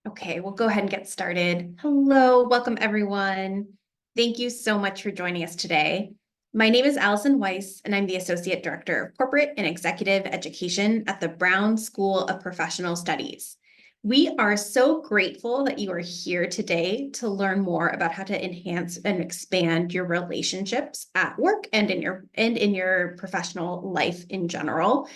Okay, we'll go ahead and get started. Hello, welcome everyone. Thank you so much for joining us today. My name is Allison Weiss, and I'm the Associate Director of Corporate and Executive Education at the Brown School of Professional Studies. We are so grateful that you are here today to learn more about how to enhance and expand your relationships at work and in your professional life in general,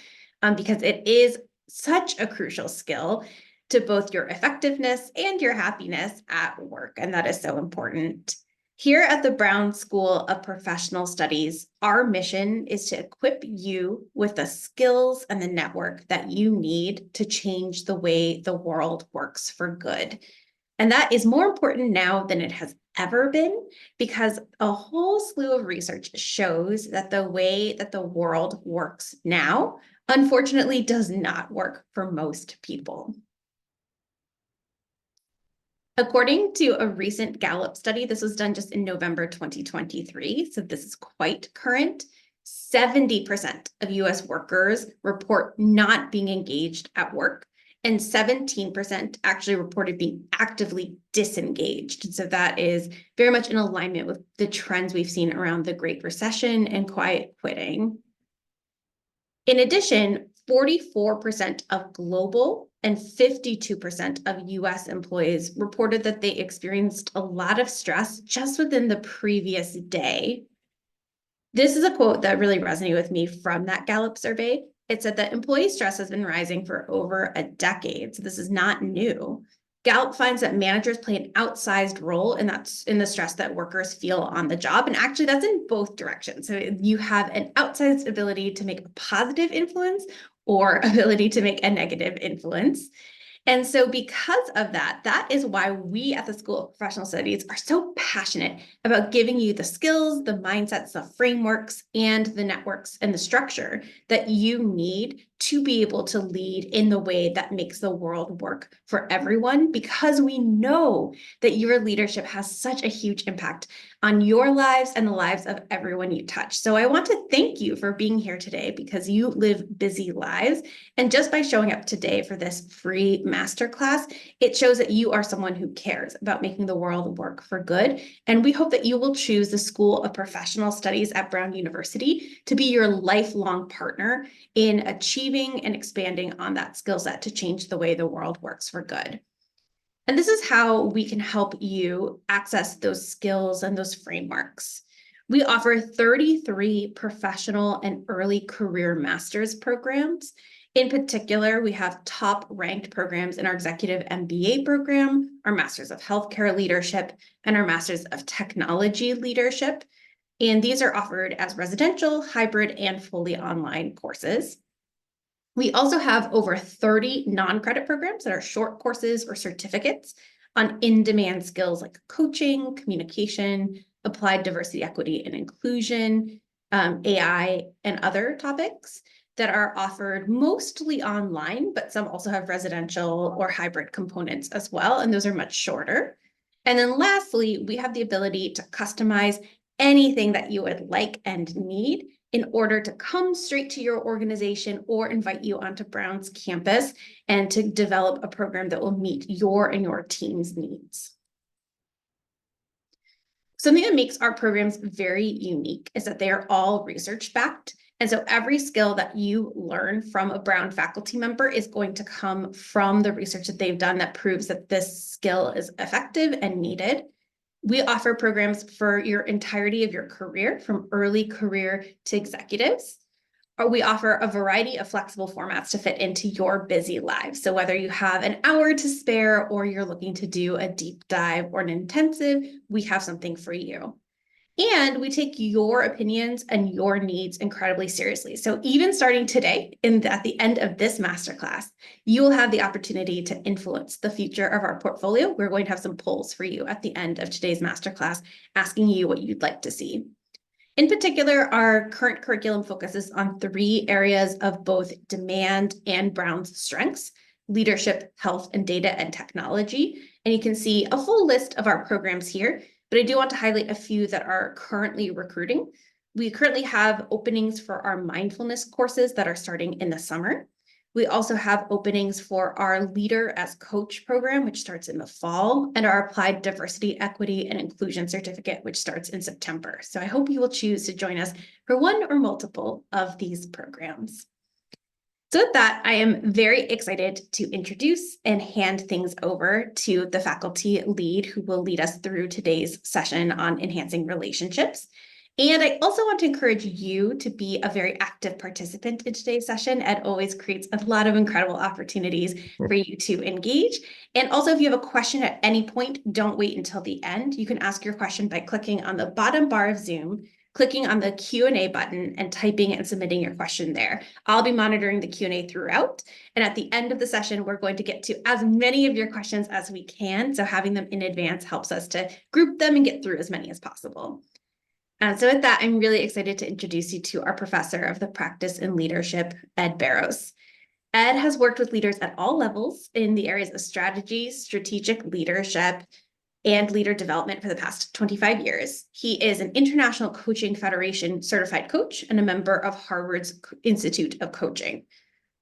because it is such a crucial skill to both your effectiveness and your happiness at work. And that is so important. Here at the Brown School of Professional Studies, our mission is to equip you with the skills and the network that you need to change the way the world works for good. And that is more important now than it has ever been, because a whole slew of research shows that the way that the world works now, unfortunately, does not work for most people. According to a recent Gallup study, this was done just in November 2023, so this is quite current, 70% of US workers report not being engaged at work, and 17% actually reported being actively disengaged. And so that is very much in alignment with the trends we've seen around the Great Recession and quiet quitting. In addition, 44% of global and 52% of US employees reported that they experienced a lot of stress just within the previous day. This is a quote that really resonated with me from that Gallup survey. It said that employee stress has been rising for over a decade, so this is not new. Gallup finds that managers play an outsized role in the stress that workers feel on the job. And actually, that's in both directions. So you have an outsized ability to make a positive influence or ability to make a negative influence. And so because of that, that is why we at the School of Professional Studies are so passionate about giving you the skills, the mindsets, the frameworks, and the networks and the structure that you need to be able to lead in the way that makes the world work for everyone, because we know that your leadership has such a huge impact on your lives and the lives of everyone you touch. So I want to thank you for being here today, because you live busy lives. And just by showing up today for this free masterclass, it shows that you are someone who cares about making the world work for good. And we hope that you will choose the School of Professional Studies at Brown University to be your lifelong partner in achieving and expanding on that skill set to change the way the world works for good. And this is how we can help you access those skills and those frameworks. We offer 33 professional and early career master's programs. In particular, we have top ranked programs in our executive MBA program, our Masters of Healthcare Leadership, and our Masters of Technology Leadership. And these are offered as residential, hybrid, and fully online courses. We also have over 30 non-credit programs that are short courses or certificates on in-demand skills like coaching, communication, applied diversity, equity, and inclusion, AI, and other topics that are offered mostly online, but some also have residential or hybrid components as well, and those are much shorter. And then lastly, we have the ability to customize anything that you would like and need in order to come straight to your organization or invite you onto Brown's campus and to develop a program that will meet your and your team's needs. Something that makes our programs very unique is that they are all research-backed. And so every skill that you learn from a Brown faculty member is going to come from the research that they've done that proves that this skill is effective and needed. We offer programs for your entirety of your career, from early career to executives. Or we offer a variety of flexible formats to fit into your busy lives. So whether you have an hour to spare or you're looking to do a deep dive or an intensive, we have something for you. And we take your opinions and your needs incredibly seriously. So even starting today, at the end of this masterclass, you will have the opportunity to influence the future of our portfolio. We're going to have some polls for you at the end of today's masterclass, asking you what you'd like to see. In particular, our current curriculum focuses on 3 areas of both demand and Brown's strengths: leadership, health, and data and technology. And you can see a full list of our programs here, but I do want to highlight a few that are currently recruiting. We currently have openings for our mindfulness courses that are starting in the summer. We also have openings for our Leader as Coach program, which starts in the fall, and our Applied Diversity, Equity, and Inclusion Certificate, which starts in September. So I hope you will choose to join us for one or multiple of these programs. So with that, I am very excited to introduce and hand things over to the faculty lead who will lead us through today's session on enhancing relationships. And I also want to encourage you to be a very active participant in today's session. Ed always creates a lot of incredible opportunities for you to engage. And also, if you have a question at any point, don't wait until the end. You can ask your question by clicking on the bottom bar of Zoom, clicking on the Q&A button and typing and submitting your question there. I'll be monitoring the Q&A throughout. And at the end of the session, we're going to get to as many of your questions as we can. So having them in advance helps us to group them and get through as many as possible. So with that, I'm really excited to introduce you to our professor of the practice in leadership, Ed Barrows. Ed has worked with leaders at all levels in the areas of strategy, strategic leadership, and leader development for the past 25 years. He is an International Coaching Federation certified coach and a member of Harvard's Institute of Coaching.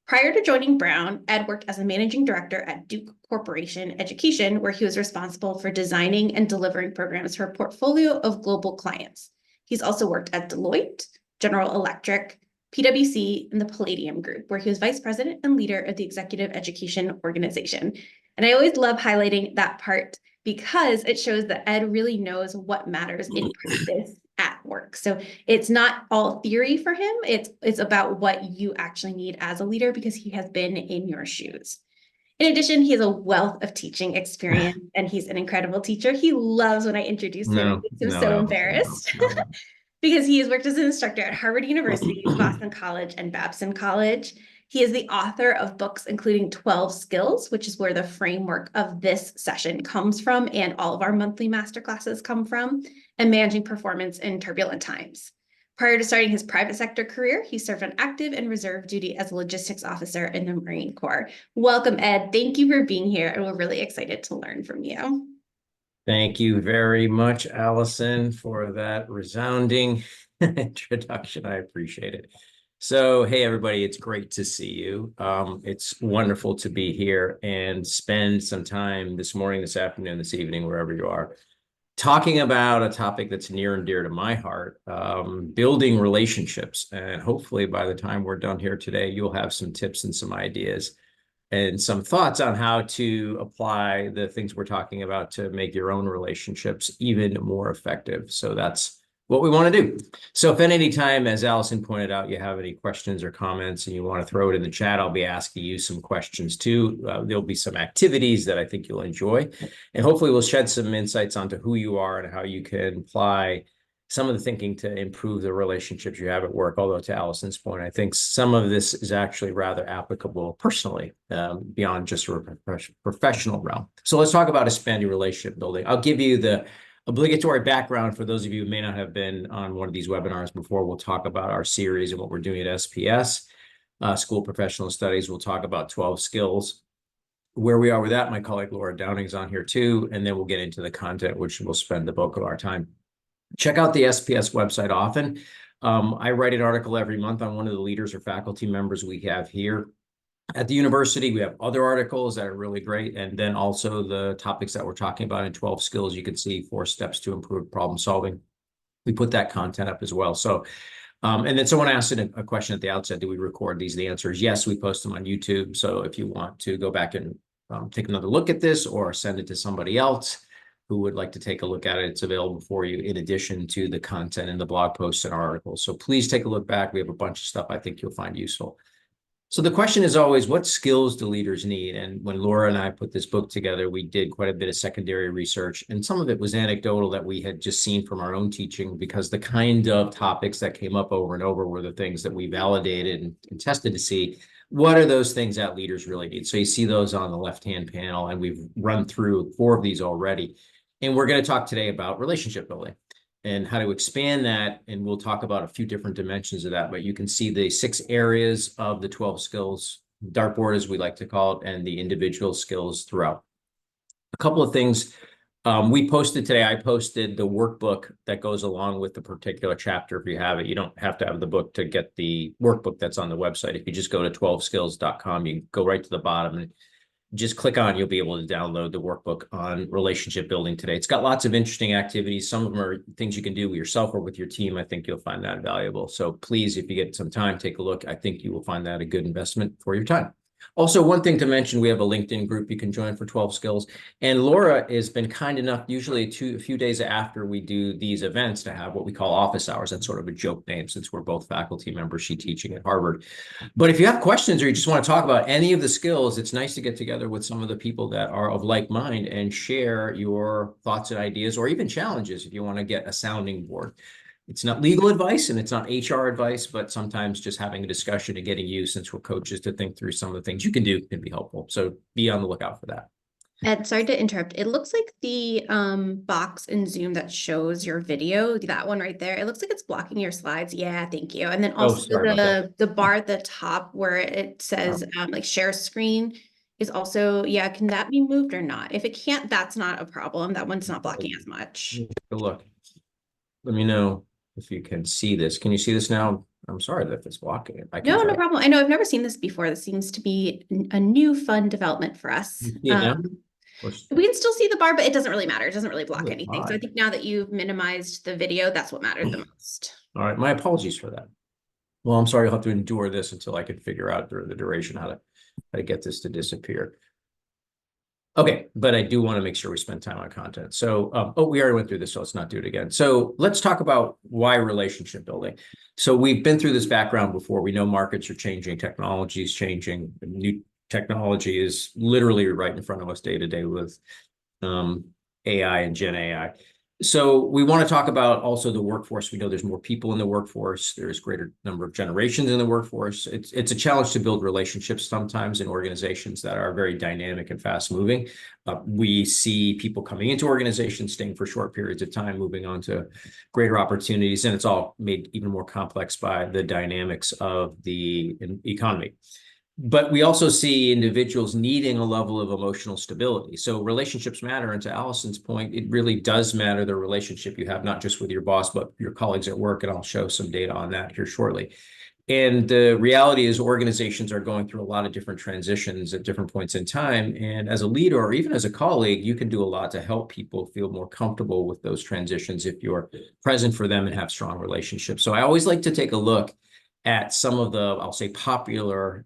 Prior to joining Brown, Ed worked as a managing director at Duke Corporation Education, where he was responsible for designing and delivering programs for a portfolio of global clients. He's also worked at Deloitte, General Electric, PwC, and the Palladium Group, where he was vice president and leader of the Executive Education Organization. And I always love highlighting that part because it shows that Ed really knows what matters in practice at work. So it's not all theory for him. It's about what you actually need as a leader because he has been in your shoes. In addition, he has a wealth of teaching experience and he's an incredible teacher. He loves when I introduce him. He makes him so embarrassed because he has worked as an instructor at Harvard University, Boston College, and Babson College. He is the author of books including 12 Skills, which is where the framework of this session comes from and all of our monthly masterclasses come from, and Managing Performance in Turbulent Times. Prior to starting his private sector career, he served on active and reserve duty as a logistics officer in the Marine Corps. Welcome, Ed. Thank you for being here, and we're really excited to learn from you. Thank you very much, Allison, for that resounding introduction. I appreciate it. So, hey, everybody, it's great to see you. It's wonderful to be here and spend some time this morning, this afternoon, this evening, wherever you are, talking about a topic that's near and dear to my heart, building relationships. And hopefully by the time we're done here today, you'll have some tips and some ideas and some thoughts on how to apply the things we're talking about to make your own relationships even more effective. So that's what we want to do. So if at any time, as Allison pointed out, you have any questions or comments and you want to throw it in the chat, I'll be asking you some questions too. There'll be some activities that I think you'll enjoy. And hopefully we'll shed some insights onto who you are and how you can apply some of the thinking to improve the relationships you have at work. Although to Allison's point, I think some of this is actually rather applicable personally, beyond just a professional realm. So let's talk about expanding relationship building. I'll give you the obligatory background for those of you who may not have been on one of these webinars before. We'll talk about our series and what we're doing at SPS, School of Professional Studies. We'll talk about 12 skills. Where we are with that, my colleague Laura Downing is on here too, and then we'll get into the content, which we'll spend the bulk of our time. Check out the SPS website often. I write an article every month on one of the leaders or faculty members we have here at the university. We have other articles that are really great. And then also the topics that we're talking about in 12 skills, you can see 4 steps to improve problem solving. We put that content up as well. So, and then someone asked a question at the outset, do we record these? The answer is yes, we post them on YouTube. So if you want to go back and take another look at this or send it to somebody else who would like to take a look at it, it's available for you in addition to the content in the blog posts and articles. So please take a look back. We have a bunch of stuff I think you'll find useful. So the question is always, what skills do leaders need? And when Laura and I put this book together, we did quite a bit of secondary research, and some of it was anecdotal that we had just seen from our own teaching, because the kind of topics that came up over and over were the things that we validated and tested to see what are those things that leaders really need. So you see those on the left-hand panel, and we've run through 4 of these already. And we're going to talk today about relationship building and how to expand that. And we'll talk about a few different dimensions of that, but you can see the 6 areas of the 12 skills, dartboard as we like to call it, and the individual skills throughout. A couple of things We posted today, I posted the workbook that goes along with the particular chapter. If you have it, you don't have to have the book to get the workbook that's on the website. If you just go to 12skills.com, you go right to the bottom and just click on, you'll be able to download the workbook on relationship building today. It's got lots of interesting activities. Some of them are things you can do with yourself or with your team. I think you'll find that valuable. So please, if you get some time, take a look. I think you will find that a good investment for your time. Also, one thing to mention, we have a LinkedIn group you can join for 12 Skills. And Laura has been kind enough, usually a few days after we do these events, to have what we call office hours. That's sort of a joke name since we're both faculty members, she teaching at Harvard. But if you have questions or you just want to talk about any of the skills, it's nice to get together with some of the people that are of like mind and share your thoughts and ideas, or even challenges if you want to get a sounding board. It's not legal advice and it's not HR advice, but sometimes just having a discussion and getting you, since we're coaches, to think through some of the things you can do can be helpful. So be on the lookout for that. Ed, sorry to interrupt. It looks like the box in Zoom that shows your video, that one right there, it looks like it's blocking your slides. Yeah, thank you. And then also the bar at the top where it says like share screen is also, yeah, can that be moved or not? If it can't, that's not a problem. That one's not blocking as much. Take a look. Let me know if you can see this. Can you see this now? I'm sorry that it's blocking it. No problem. I know I've never seen this before. This seems to be a new fun development for us. Yeah. We can still see the bar, but it doesn't really matter. It doesn't really block anything. So I think now that you've minimized the video, that's what mattered the most. All right. My apologies for that. Well, I'm sorry. I'll have to endure this until I can figure out during the duration how to get this to disappear. Okay, but I do want to make sure we spend time on content. So, we already went through this, so let's not do it again. So let's talk about why relationship building. So we've been through this background before. We know markets are changing, technology is changing. New technology is literally right in front of us day to day with AI and Gen AI. So we want to talk about also the workforce. We know there's more people in the workforce. There's greater number of generations in the workforce. It's a challenge to build relationships sometimes in organizations that are very dynamic and fast moving. We see people coming into organizations, staying for short periods of time, moving on to greater opportunities, and it's all made even more complex by the dynamics of the economy. But we also see individuals needing a level of emotional stability. So relationships matter. And to Allison's point, it really does matter the relationship you have, not just with your boss, but your colleagues at work. And I'll show some data on that here shortly. And the reality is organizations are going through a lot of different transitions at different points in time. And as a leader, or even as a colleague, you can do a lot to help people feel more comfortable with those transitions if you're present for them and have strong relationships. So I always like to take a look at some of the, I'll say, popular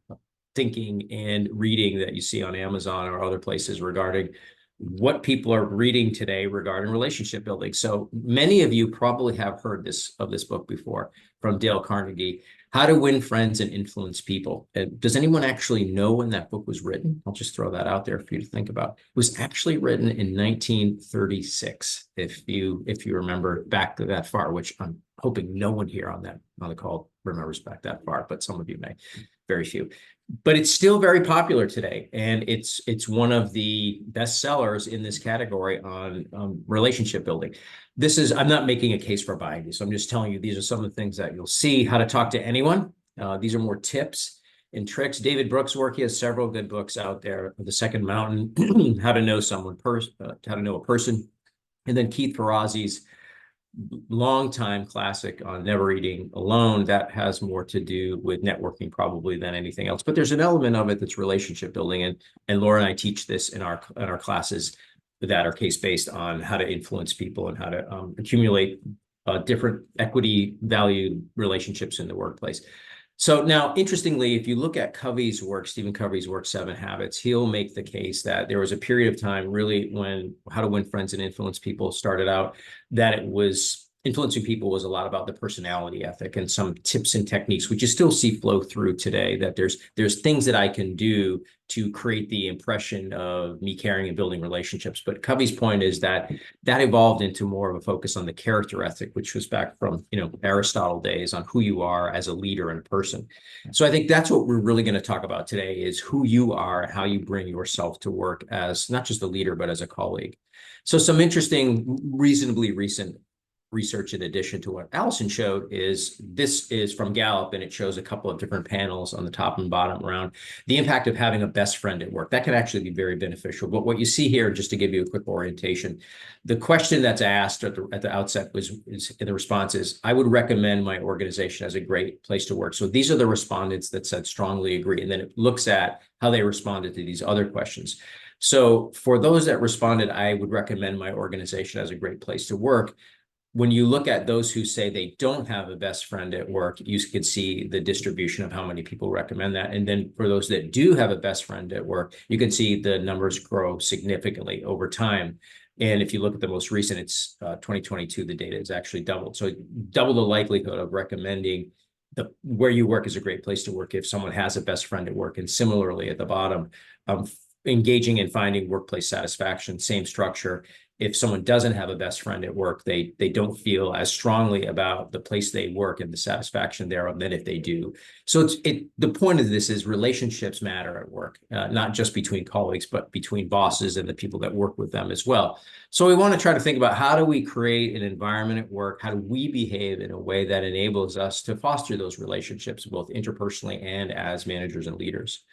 thinking and reading that you see on Amazon or other places regarding what people are reading today regarding relationship building. So many of you probably have heard of this book before from Dale Carnegie, How to Win Friends and Influence People. Does anyone actually know when that book was written? I'll just throw that out there for you to think about. It was actually written in 1936, if you remember back to that far, which I'm hoping no one here on the call remembers back that far, but some of you may, very few. But it's still very popular today, and it's one of the best sellers in this category on relationship building. I'm not making a case for buying these, so I'm just telling you these are some of the things that you'll see. How to talk to anyone. These are more tips and tricks. David Brooks' work, he has several good books out there. The Second Mountain, How to Know How to Know a Person, and then Keith Ferrazzi's long-time classic on Never Eating Alone. That has more to do with networking probably than anything else, but there's an element of it that's relationship building, and Laura and I teach this in our classes that are case-based on how to influence people and how to accumulate different equity value relationships in the workplace. So now, interestingly, if you look at Covey's work, Stephen Covey's work, 7 Habits, he'll make the case that there was a period of time really when How to Win Friends and Influence People started out, that it was influencing people was a lot about the personality ethic and some tips and techniques, which you still see flow through today, that there's things that I can do to create the impression of me caring and building relationships. But Covey's point is that evolved into more of a focus on the character ethic, which was back from, Aristotle days, on who you are as a leader and a person. So I think that's what we're really going to talk about today, is who you are and how you bring yourself to work as not just a leader, but as a colleague. So some interesting, reasonably recent research in addition to what Allison showed is this is from Gallup, and it shows a couple of different panels on the top and bottom around the impact of having a best friend at work. That can actually be very beneficial. But what you see here, just to give you a quick orientation, the question that's asked at the outset is in the response is, I would recommend my organization as a great place to work. So these are the respondents that said strongly agree. And then it looks at how they responded to these other questions. So for those that responded, I would recommend my organization as a great place to work. When you look at those who say they don't have a best friend at work, you can see the distribution of how many people recommend that. And then for those that do have a best friend at work, you can see the numbers grow significantly over time. And if you look at the most recent, it's 2022, the data is actually doubled. So double the likelihood of recommending where you work is a great place to work if someone has a best friend at work. And similarly at the bottom, engaging in finding workplace satisfaction, same structure. If someone doesn't have a best friend at work, they don't feel as strongly about the place they work and the satisfaction thereof than if they do. So the point of this is relationships matter at work, not just between colleagues, but between bosses and the people that work with them as well. So we want to try to think about how do we create an environment at work? How do we behave in a way that enables us to foster those relationships, both interpersonally and as managers and leaders?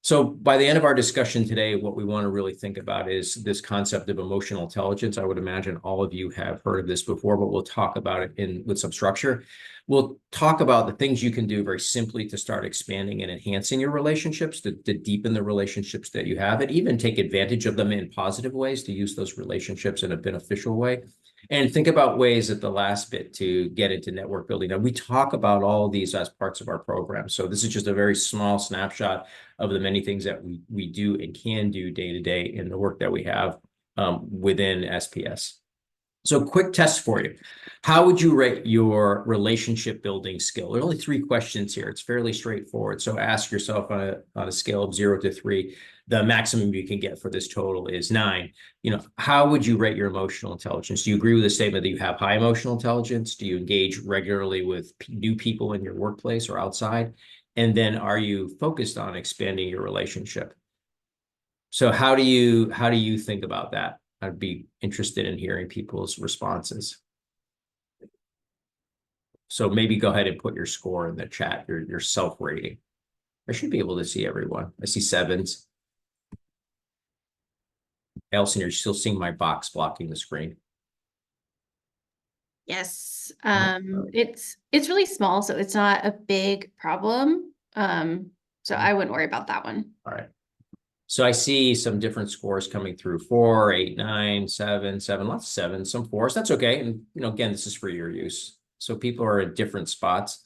So by the end of our discussion today, what we want to really think about is this concept of emotional intelligence. I would imagine all of you have heard of this before, but we'll talk about it with some structure. We'll talk about the things you can do very simply to start expanding and enhancing your relationships, to deepen the relationships that you have, and even take advantage of them in positive ways, to use those relationships in a beneficial way. And think about ways at the last bit to get into network building. Now, we talk about all of these as parts of our program. So this is just a very small snapshot of the many things that we do and can do day to day in the work that we have within SPS. So quick test for you. How would you rate your relationship building skill? There are only 3 questions here. It's fairly straightforward. So ask yourself on a scale of 0 to 3, the maximum you can get for this total is 9. How would you rate your emotional intelligence? Do you agree with the statement that you have high emotional intelligence? Do you engage regularly with new people in your workplace or outside? And then are you focused on expanding your relationship? So how do you think about that? I'd be interested in hearing people's responses. So maybe go ahead and put your score in the chat, your self-rating. I should be able to see everyone. I see 7s. Allison, you're still seeing my box blocking the screen. Yes, it's really small, so it's not a big problem. So I wouldn't worry about that one. All right. So I see some different scores coming through: 4, 8, 9, 7, 7, lots of 7s, some 4s. That's okay. And again, this is for your use. So people are at different spots.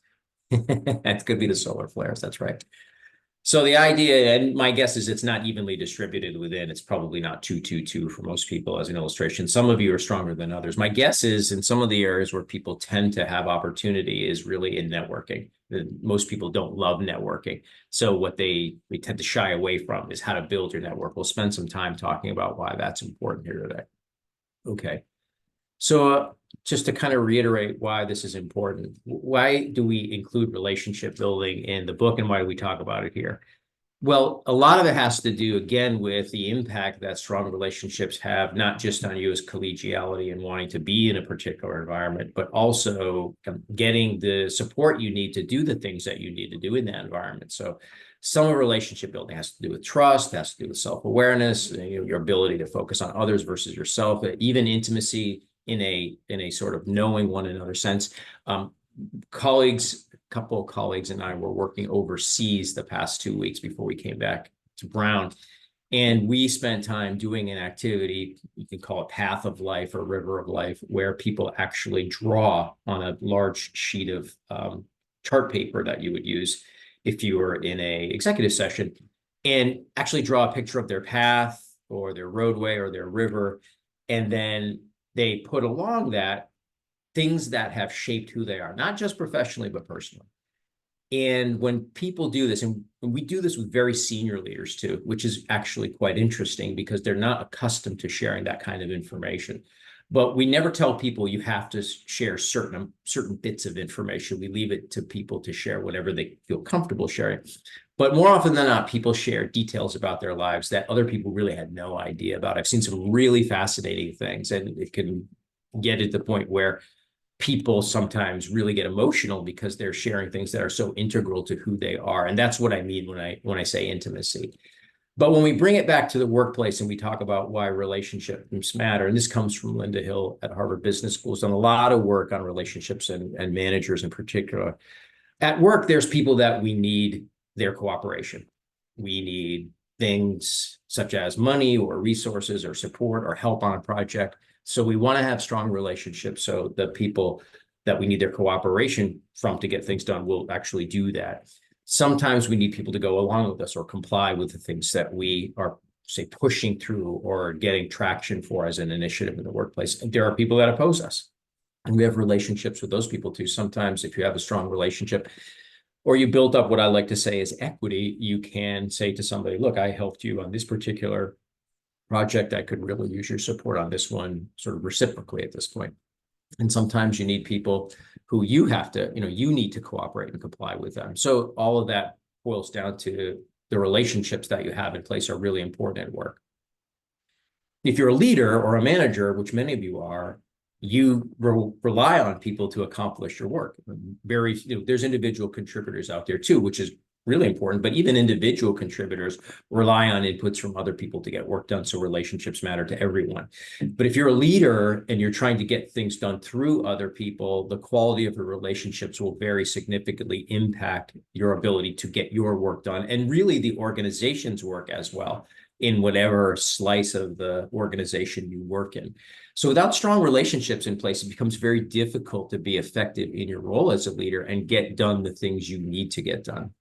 That could be the solar flares. That's right. So the idea, and my guess is it's not evenly distributed within. It's probably not 2, 2, 2 for most people as an illustration. Some of you are stronger than others. My guess is in some of the areas where people tend to have opportunity is really in networking. Most people don't love networking. So what they tend to shy away from is how to build your network. We'll spend some time talking about why that's important here today. Okay. So just to kind of reiterate why this is important, why do we include relationship building in the book and why do we talk about it here? Well, a lot of it has to do, again, with the impact that strong relationships have, not just on you as collegiality and wanting to be in a particular environment, but also getting the support you need to do the things that you need to do in that environment. So some of relationship building has to do with trust, has to do with self-awareness, your ability to focus on others versus yourself, even intimacy in a sort of knowing one another sense. Couple of colleagues and I were working overseas the past 2 weeks before we came back to Brown. And we spent time doing an activity, you can call it Path of Life or River of Life, where people actually draw on a large sheet of chart paper that you would use if you were in a executive session, and actually draw a picture of their path or their roadway or their river. And then they put along that things that have shaped who they are, not just professionally, but personally. And when people do this, and we do this with very senior leaders too, which is actually quite interesting because they're not accustomed to sharing that kind of information. But we never tell people you have to share certain bits of information. We leave it to people to share whatever they feel comfortable sharing. But more often than not, people share details about their lives that other people really had no idea about. I've seen some really fascinating things, and it can get to the point where people sometimes really get emotional because they're sharing things that are so integral to who they are. And that's what I mean when I say intimacy. But when we bring it back to the workplace and we talk about why relationships matter, and this comes from Linda Hill at Harvard Business School, has done a lot of work on relationships and managers in particular. At work, there's people that we need their cooperation. We need things such as money or resources or support or help on a project. So we want to have strong relationships so the people that we need their cooperation from to get things done will actually do that. Sometimes we need people to go along with us or comply with the things that we are, say, pushing through or getting traction for as an initiative in the workplace. And there are people that oppose us. And we have relationships with those people too. Sometimes if you have a strong relationship or you build up what I like to say is equity, you can say to somebody, look, I helped you on this particular project. I could really use your support on this one sort of reciprocally at this point. And sometimes you need people who you have to, you need to cooperate and comply with them. So all of that boils down to the relationships that you have in place are really important at work. If you're a leader or a manager, which many of you are, you rely on people to accomplish your work. There's individual contributors out there too, which is really important, but even individual contributors rely on inputs from other people to get work done. So relationships matter to everyone. But if you're a leader and you're trying to get things done through other people, the quality of your relationships will very significantly impact your ability to get your work done and really the organization's work as well in whatever slice of the organization you work in. So without strong relationships in place, it becomes very difficult to be effective in your role as a leader and get done the things you need to get done.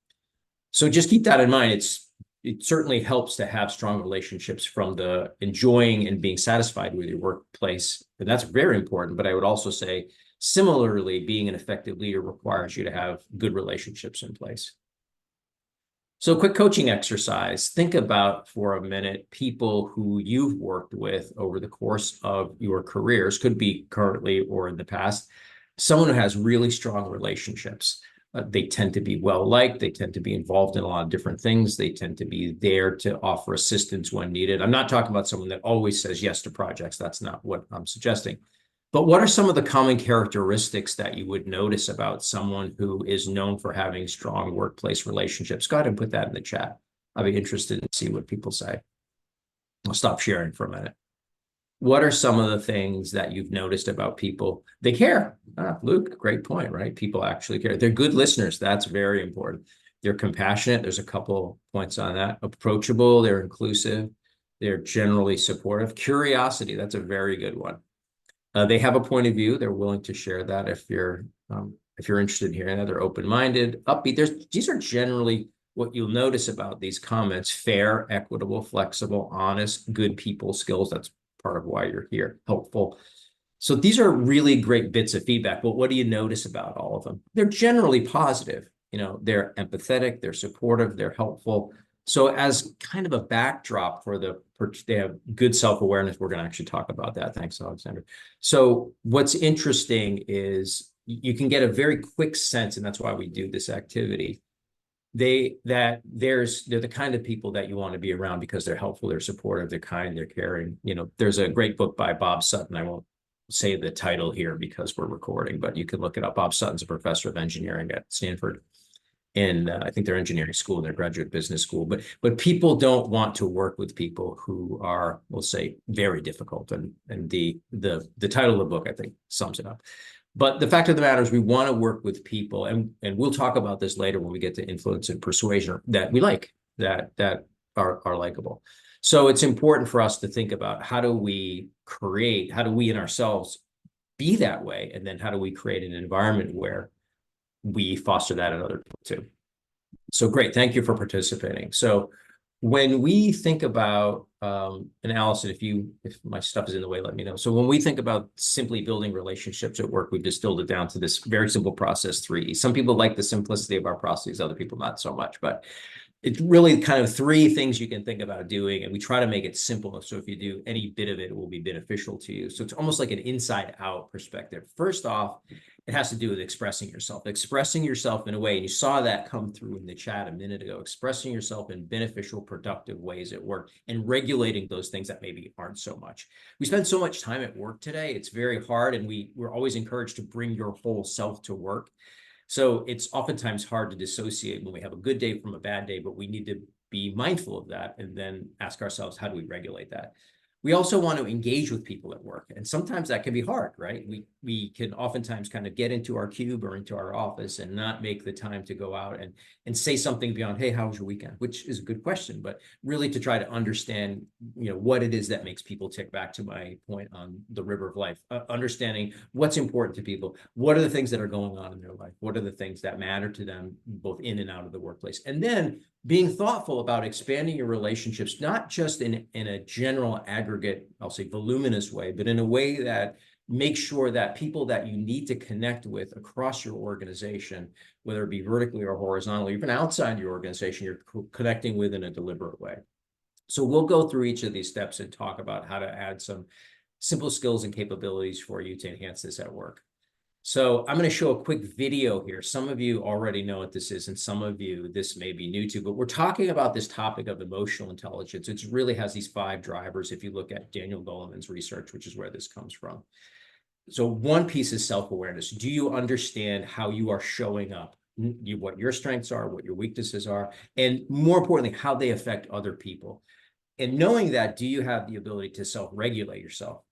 So just keep that in mind. It certainly helps to have strong relationships from the enjoying and being satisfied with your workplace. And that's very important. But I would also say, similarly, being an effective leader requires you to have good relationships in place. So quick coaching exercise. Think about for a minute people who you've worked with over the course of your careers, could be currently or in the past, someone who has really strong relationships. They tend to be well-liked. They tend to be involved in a lot of different things. They tend to be there to offer assistance when needed. I'm not talking about someone that always says yes to projects. That's not what I'm suggesting. But what are some of the common characteristics that you would notice about someone who is known for having strong workplace relationships? Go ahead and put that in the chat. I'll be interested in see what people say. I'll stop sharing for a minute. What are some of the things that you've noticed about people? They care. Luke, great point, right? People actually care. They're good listeners. That's very important. They're compassionate. There's a couple points on that. Approachable. They're inclusive. They're generally supportive. Curiosity. That's a very good one. They have a point of view. They're willing to share that if you're interested in hearing that. They're open-minded, upbeat. These are generally what you'll notice about these comments: fair, equitable, flexible, honest, good people skills. That's part of why you're here, helpful. So these are really great bits of feedback. But what do you notice about all of them? They're generally positive. They're empathetic, they're supportive, they're helpful. So as kind of a backdrop they have good self-awareness. We're going to actually talk about that. Thanks, Alexander. So what's interesting is you can get a very quick sense, and that's why we do this activity. They're the kind of people that you want to be around because they're helpful, they're supportive, they're kind, they're caring. There's a great book by Bob Sutton. I won't say the title here because we're recording, but you can look it up. Bob Sutton's a professor of engineering at Stanford. And I think their engineering school, their graduate business school, but people don't want to work with people who are, we'll say, very difficult. And the title of the book, I think, sums it up. But the fact of the matter is we want to work with people, and we'll talk about this later when we get to influence and persuasion, that we like, that are likable. So it's important for us to think about how do we in ourselves be that way, and then how do we create an environment where we foster that in other people too. So great, thank you for participating. So when we think about, and Allison, if my stuff is in the way, let me know. So when we think about simply building relationships at work, we've distilled it down to this very simple process, 3 Some people like the simplicity of our processes, other people not so much, but it's really kind of 3 things you can think about doing, and we try to make it simple. So if you do any bit of it, it will be beneficial to you. So it's almost like an inside out perspective. First off, it has to do with expressing yourself in a way. And you saw that come through in the chat a minute ago, expressing yourself in beneficial, productive ways at work and regulating those things that maybe aren't so much. We spend so much time at work today. It's very hard. And we're always encouraged to bring your whole self to work. So it's oftentimes hard to dissociate when we have a good day from a bad day, but we need to be mindful of that and then ask ourselves, how do we regulate that? We also want to engage with people at work. And sometimes that can be hard, right? We can oftentimes kind of get into our cube or into our office and not make the time to go out and say something beyond, hey, how was your weekend? Which is a good question, but really to try to understand, what it is that makes people tick, back to my point on the river of life, understanding what's important to people. What are the things that are going on in their life? What are the things that matter to them, both in and out of the workplace? And then being thoughtful about expanding your relationships, not just in a general aggregate, I'll say voluminous way, but in a way that makes sure that people that you need to connect with across your organization, whether it be vertically or horizontally, even outside your organization, you're connecting with in a deliberate way. So we'll go through each of these steps and talk about how to add some simple skills and capabilities for you to enhance this at work. So I'm going to show a quick video here. Some of you already know what this is, and some of you this may be new to, but we're talking about this topic of emotional intelligence. It really has these 5 drivers if you look at Daniel Goleman's research, which is where this comes from. So one piece is self-awareness. Do you understand how you are showing up, what your strengths are, what your weaknesses are, and more importantly, how they affect other people? And knowing that, do you have the ability to self-regulate yourself?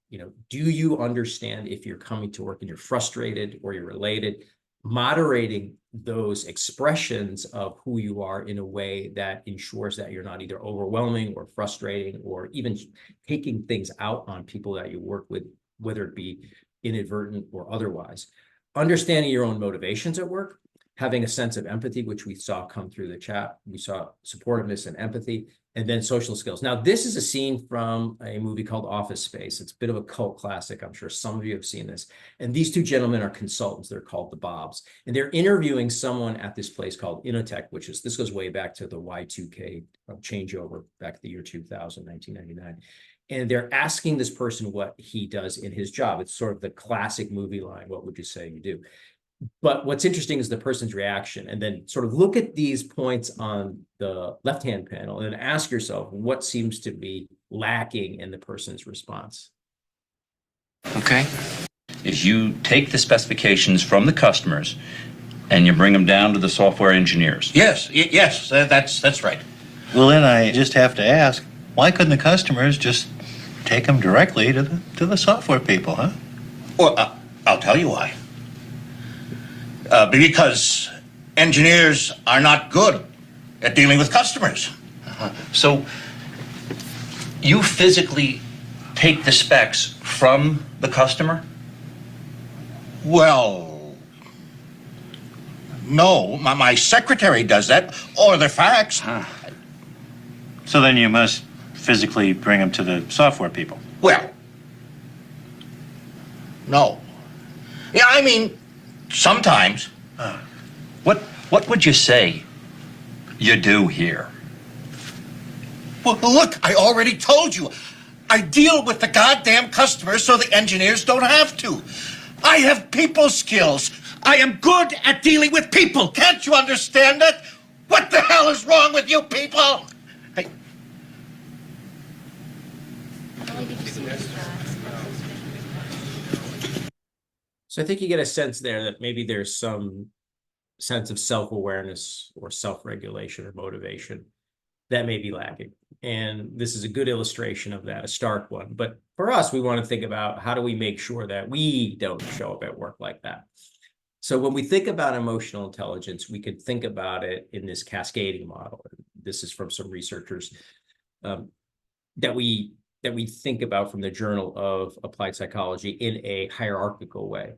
Do you understand if you're coming to work and you're frustrated or you're related, moderating those expressions of who you are in a way that ensures that you're not either overwhelming or frustrating or even taking things out on people that you work with, whether it be inadvertent or otherwise. Understanding your own motivations at work, having a sense of empathy, which we saw come through the chat. We saw supportiveness and empathy, and then social skills. Now, this is a scene from a movie called Office Space. It's a bit of a cult classic. I'm sure some of you have seen this. And these 2 gentlemen are consultants. They're called the Bobs. And they're interviewing someone at this place called Innotech, this goes way back to the Y2K changeover back in the year 2000, 1999. And they're asking this person what he does in his job. It's sort of the classic movie line. What would you say you do? But what's interesting is the person's reaction, and then sort of look at these points on the left-hand panel and ask yourself what seems to be lacking in the person's response. Okay. Is you take the specifications from the customers and you bring them down to the software engineers. Yes, that's right. Well, then I just have to ask, why couldn't the customers just take them directly to the software people, huh? Well, I'll tell you why. Because engineers are not good at dealing with customers. So you physically take the specs from the customer? Well, no, my secretary does that, or the fax. So then you must physically bring them to the software people. Well, no. Yeah, I mean, sometimes. What would you say you do here? Well, look, I already told you. I deal with the goddamn customers so the engineers don't have to. I have people skills. I am good at dealing with people. Can't you understand that? What the hell is wrong with you people? Hey. So I think you get a sense there that maybe there's some sense of self-awareness or self-regulation or motivation that may be lacking. And this is a good illustration of that, a stark one. But for us, we want to think about how do we make sure that we don't show up at work like that. So when we think about emotional intelligence, we could think about it in this cascading model. This is from some researchers that we think about from the Journal of Applied Psychology in a hierarchical way.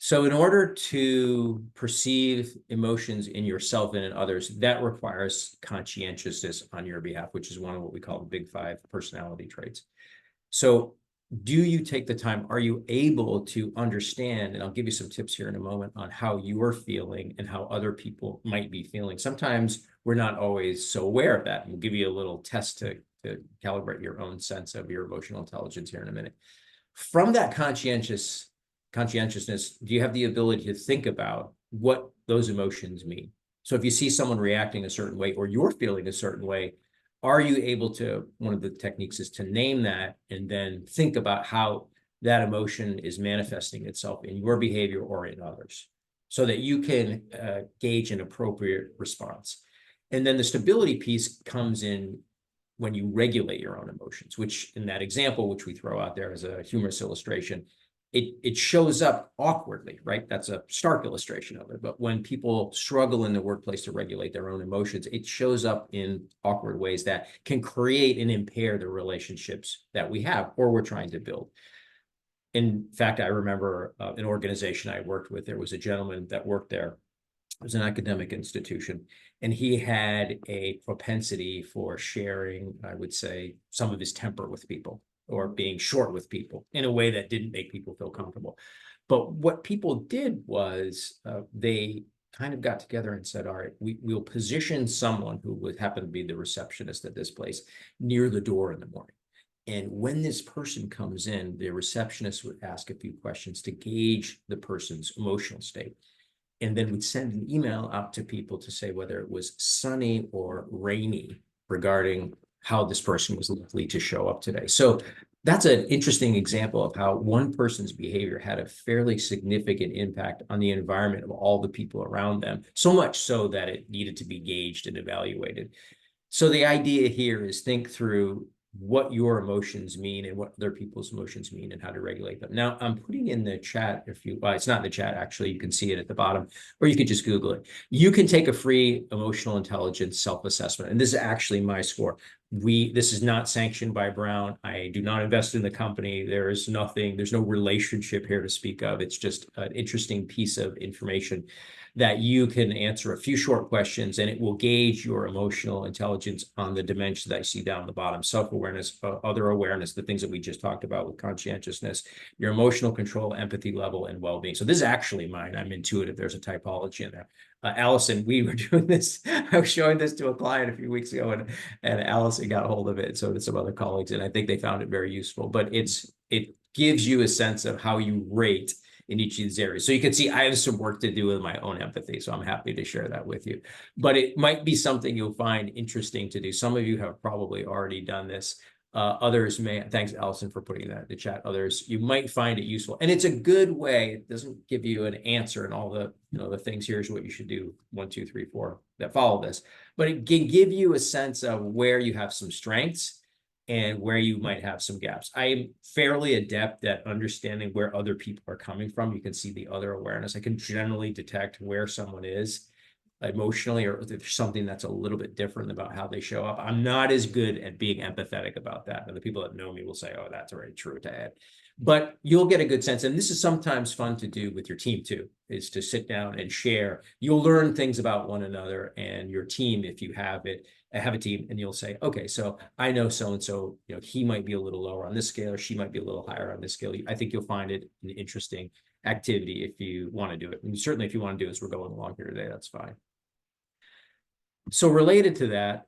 So in order to perceive emotions in yourself and in others, that requires conscientiousness on your behalf, which is one of what we call the big 5 personality traits. So do you take the time? Are you able to understand? And I'll give you some tips here in a moment on how you're feeling and how other people might be feeling. Sometimes we're not always so aware of that. We'll give you a little test to calibrate your own sense of your emotional intelligence here in a minute. From that conscientious conscientiousness, do you have the ability to think about what those emotions mean? So if you see someone reacting a certain way or you're feeling a certain way, are you able to, one of the techniques is to name that and then think about how that emotion is manifesting itself in your behavior or in others so that you can gauge an appropriate response. And then the stability piece comes in when you regulate your own emotions, which in that example, which we throw out there as a humorous illustration, it shows up awkwardly, right? That's a stark illustration of it. But when people struggle in the workplace to regulate their own emotions, it shows up in awkward ways that can create and impair the relationships that we have or we're trying to build. In fact, I remember an organization I worked with, there was a gentleman that worked there. It was an academic institution, and he had a propensity for sharing, I would say, some of his temper with people or being short with people in a way that didn't make people feel comfortable. But what people did was they kind of got together and said, all right, we'll position someone who would happen to be the receptionist at this place near the door in the morning. And when this person comes in, the receptionist would ask a few questions to gauge the person's emotional state. And then would send an email out to people to say whether it was sunny or rainy regarding how this person was likely to show up today. So that's an interesting example of how one person's behavior had a fairly significant impact on the environment of all the people around them, so much so that it needed to be gauged and evaluated. So the idea here is think through what your emotions mean and what other people's emotions mean and how to regulate them. Now, I'm putting in the chat, well, it's not in the chat, actually, you can see it at the bottom, or you could just Google it. You can take a free emotional intelligence self-assessment, and this is actually my score. This is not sanctioned by Brown. I do not invest in the company. There's no relationship here to speak of. It's just an interesting piece of information that you can answer a few short questions and it will gauge your emotional intelligence on the dimensions that I see down the bottom: self-awareness, other awareness, the things that we just talked about with conscientiousness, your emotional control, empathy level, and well-being. So this is actually mine. I'm intuitive. There's a typology in there. Allison, we were doing this. I was showing this to a client a few weeks ago, and Allison got a hold of it. So did some other colleagues, and I think they found it very useful. But it gives you a sense of how you rate in each of these areas. So you can see I have some work to do with my own empathy. So I'm happy to share that with you. But it might be something you'll find interesting to do. Some of you have probably already done this. Others may, thanks Allison for putting that in the chat. Others, you might find it useful. And it's a good way. It doesn't give you an answer and all the, the things, here's what you should do, 1, 2, 3, 4 that follow this. But it can give you a sense of where you have some strengths and where you might have some gaps. I am fairly adept at understanding where other people are coming from. You can see the other awareness. I can generally detect where someone is emotionally, or if there's something that's a little bit different about how they show up. I'm not as good at being empathetic about that. And the people that know me will say, oh, that's already true to add. But you'll get a good sense. And this is sometimes fun to do with your team too, is to sit down and share. You'll learn things about one another and your team, if you have it, have a team, and you'll say, okay, so I know so-and-so, he might be a little lower on this scale, or she might be a little higher on this scale. I think you'll find it an interesting activity if you want to do it. And certainly if you want to do as we're going along here today, that's fine. So related to that,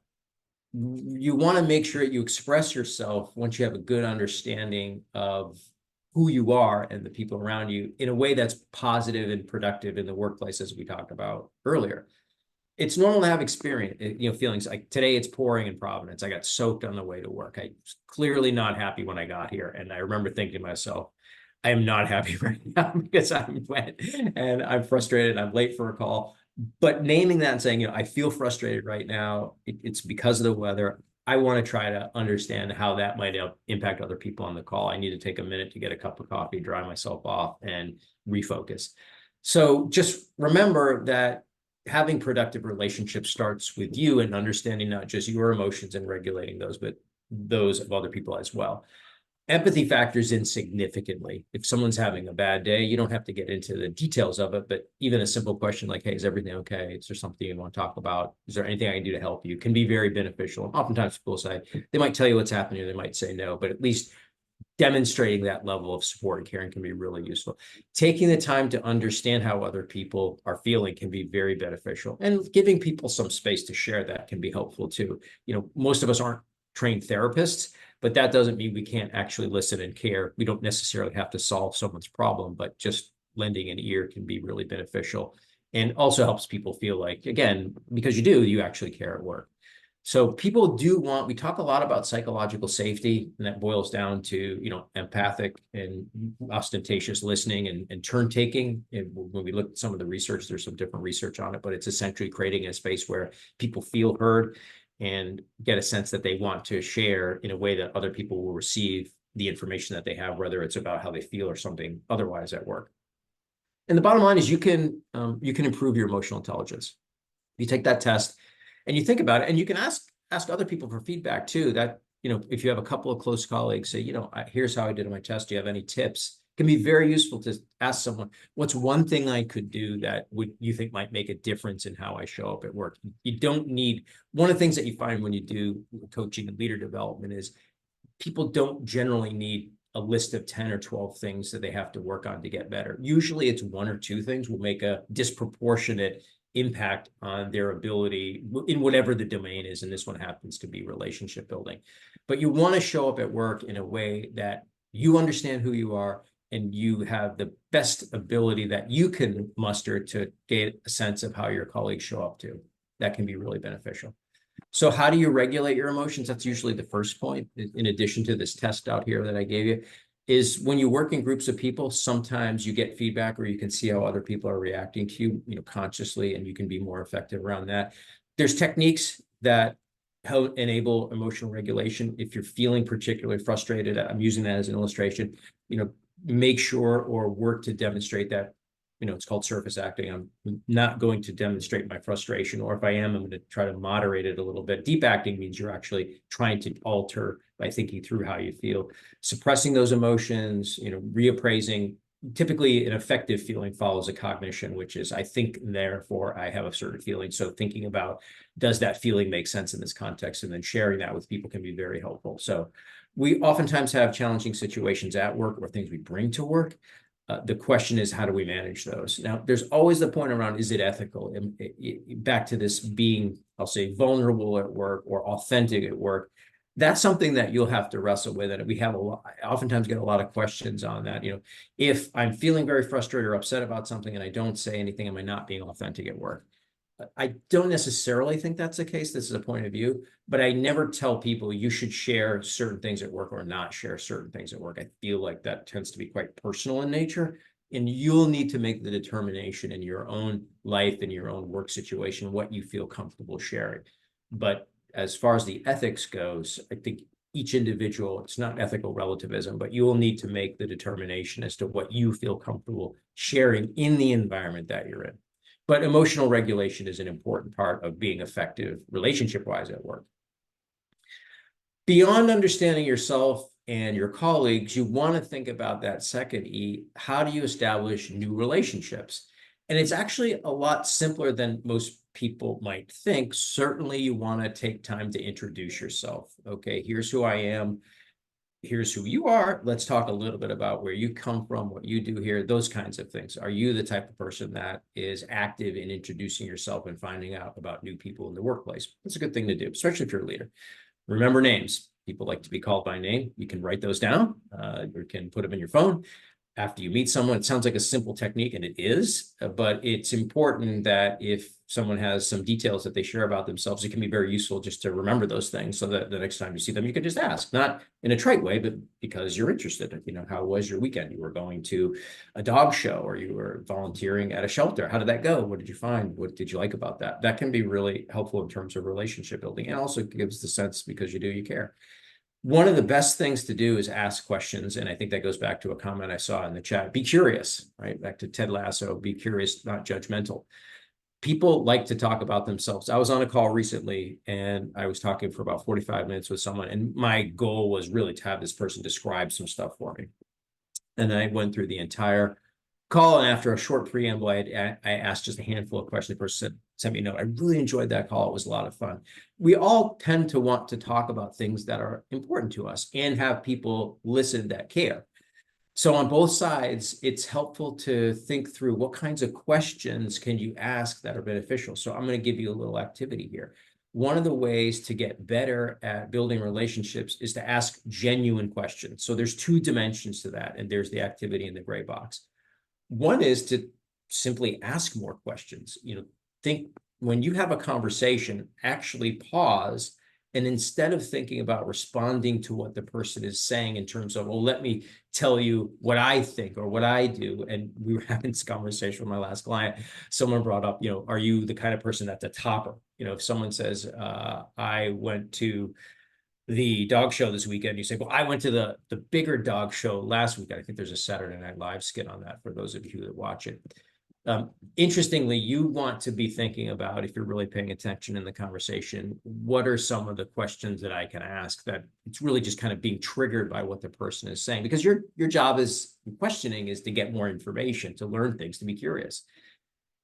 you want to make sure you express yourself once you have a good understanding of who you are and the people around you in a way that's positive and productive in the workplace, as we talked about earlier. It's normal to have experience, feelings like today it's pouring in Providence. I got soaked on the way to work. I was clearly not happy when I got here. And I remember thinking to myself, I am not happy right now because I'm wet and I'm frustrated. I'm late for a call. But naming that and saying, I feel frustrated right now. It's because of the weather. I want to try to understand how that might impact other people on the call. I need to take a minute to get a cup of coffee, dry myself off, and refocus. So just remember that having productive relationships starts with you and understanding not just your emotions and regulating those, but those of other people as well. Empathy factors in significantly. If someone's having a bad day, you don't have to get into the details of it, but even a simple question like, hey, is everything okay? Is there something you want to talk about? Is there anything I can do to help you? Can be very beneficial. And oftentimes people say, they might tell you what's happening, or they might say no, but at least demonstrating that level of support and caring can be really useful. Taking the time to understand how other people are feeling can be very beneficial, and giving people some space to share that can be helpful too. Most of us aren't trained therapists, but that doesn't mean we can't actually listen and care. We don't necessarily have to solve someone's problem, but just lending an ear can be really beneficial, and also helps people feel like, again, because you actually care at work. So people do want, we talk a lot about psychological safety, and that boils down to, empathic and ostentatious listening and turn taking. And when we look at some of the research, there's some different research on it, but it's essentially creating a space where people feel heard and get a sense that they want to share in a way that other people will receive the information that they have, whether it's about how they feel or something otherwise at work. And the bottom line is you can improve your emotional intelligence. You take that test and you think about it, and you can ask other people for feedback too. That, if you have a couple of close colleagues, say, here's how I did on my test. Do you have any tips? It can be very useful to ask someone, what's one thing I could do that you think might make a difference in how I show up at work? You don't need, one of the things that you find when you do coaching and leader development is people don't generally need a list of 10 or 12 things that they have to work on to get better. Usually it's one or two things will make a disproportionate impact on their ability in whatever the domain is. And this one happens to be relationship building. But you want to show up at work in a way that you understand who you are and you have the best ability that you can muster to get a sense of how your colleagues show up too. That can be really beneficial. So how do you regulate your emotions? That's usually the first point, in addition to this test out here that I gave you, is when you work in groups of people, sometimes you get feedback or you can see how other people are reacting to you, consciously, and you can be more effective around that. There's techniques that help enable emotional regulation. If you're feeling particularly frustrated, I'm using that as an illustration, make sure or work to demonstrate that. It's called surface acting. I'm not going to demonstrate my frustration, or if I am, I'm going to try to moderate it a little bit. Deep acting means you're actually trying to alter by thinking through how you feel. Suppressing those emotions, reappraising. Typically, an effective feeling follows a cognition, which is I think, therefore I have a certain feeling. So thinking about, does that feeling make sense in this context? And then sharing that with people can be very helpful. So we oftentimes have challenging situations at work or things we bring to work. The question is, how do we manage those? Now, there's always the point around, is it ethical? And back to this being, I'll say, vulnerable at work or authentic at work. That's something that you'll have to wrestle with. And we have oftentimes get a lot of questions on that. If I'm feeling very frustrated or upset about something and I don't say anything, am I not being authentic at work? I don't necessarily think that's the case. This is a point of view, but I never tell people you should share certain things at work or not share certain things at work. I feel like that tends to be quite personal in nature, and you'll need to make the determination in your own life and your own work situation what you feel comfortable sharing. But as far as the ethics goes, I think each individual, it's not ethical relativism, but you will need to make the determination as to what you feel comfortable sharing in the environment that you're in. But emotional regulation is an important part of being effective relationship-wise at work. Beyond understanding yourself and your colleagues, you want to think about that second E. How do you establish new relationships? And it's actually a lot simpler than most people might think. Certainly, you want to take time to introduce yourself. Okay, here's who I am. Here's who you are. Let's talk a little bit about where you come from, what you do here, those kinds of things. Are you the type of person that is active in introducing yourself and finding out about new people in the workplace? That's a good thing to do, especially if you're a leader. Remember names. People like to be called by name. You can write those down. You can put them in your phone. After you meet someone, it sounds like a simple technique, and it is, but it's important that if someone has some details that they share about themselves, it can be very useful just to remember those things so that the next time you see them, you can just ask, not in a trite way, but because you're interested. How was your weekend? You were going to a dog show or you were volunteering at a shelter. How did that go? What did you find? What did you like about that? That can be really helpful in terms of relationship building, and also gives the sense because you care. One of the best things to do is ask questions. And I think that goes back to a comment I saw in the chat. Be curious, right? Back to Ted Lasso, be curious, not judgmental. People like to talk about themselves. I was on a call recently and I was talking for about 45 minutes with someone. And my goal was really to have this person describe some stuff for me. And I went through the entire call. And after a short preamble, I asked just a handful of questions. The person sent me a note. I really enjoyed that call. It was a lot of fun. We all tend to want to talk about things that are important to us and have people listen that care. So on both sides, it's helpful to think through what kinds of questions can you ask that are beneficial. So I'm going to give you a little activity here. one of the ways to get better at building relationships is to ask genuine questions. So there's two dimensions to that, and there's the activity in the gray box. One is to simply ask more questions. Think when you have a conversation, actually pause, and instead of thinking about responding to what the person is saying in terms of, well, let me tell you what I think or what I do. And we were having this conversation with my last client. Someone brought up, are you the kind of person that's a topper? If someone says, I went to the dog show this weekend, you say, well, I went to the bigger dog show last week. I think there's a Saturday Night Live skit on that for those of you that watch it. Interestingly, you want to be thinking about, if you're really paying attention in the conversation, what are some of the questions that I can ask that it's really just kind of being triggered by what the person is saying? Because your job is questioning is to get more information, to learn things, to be curious.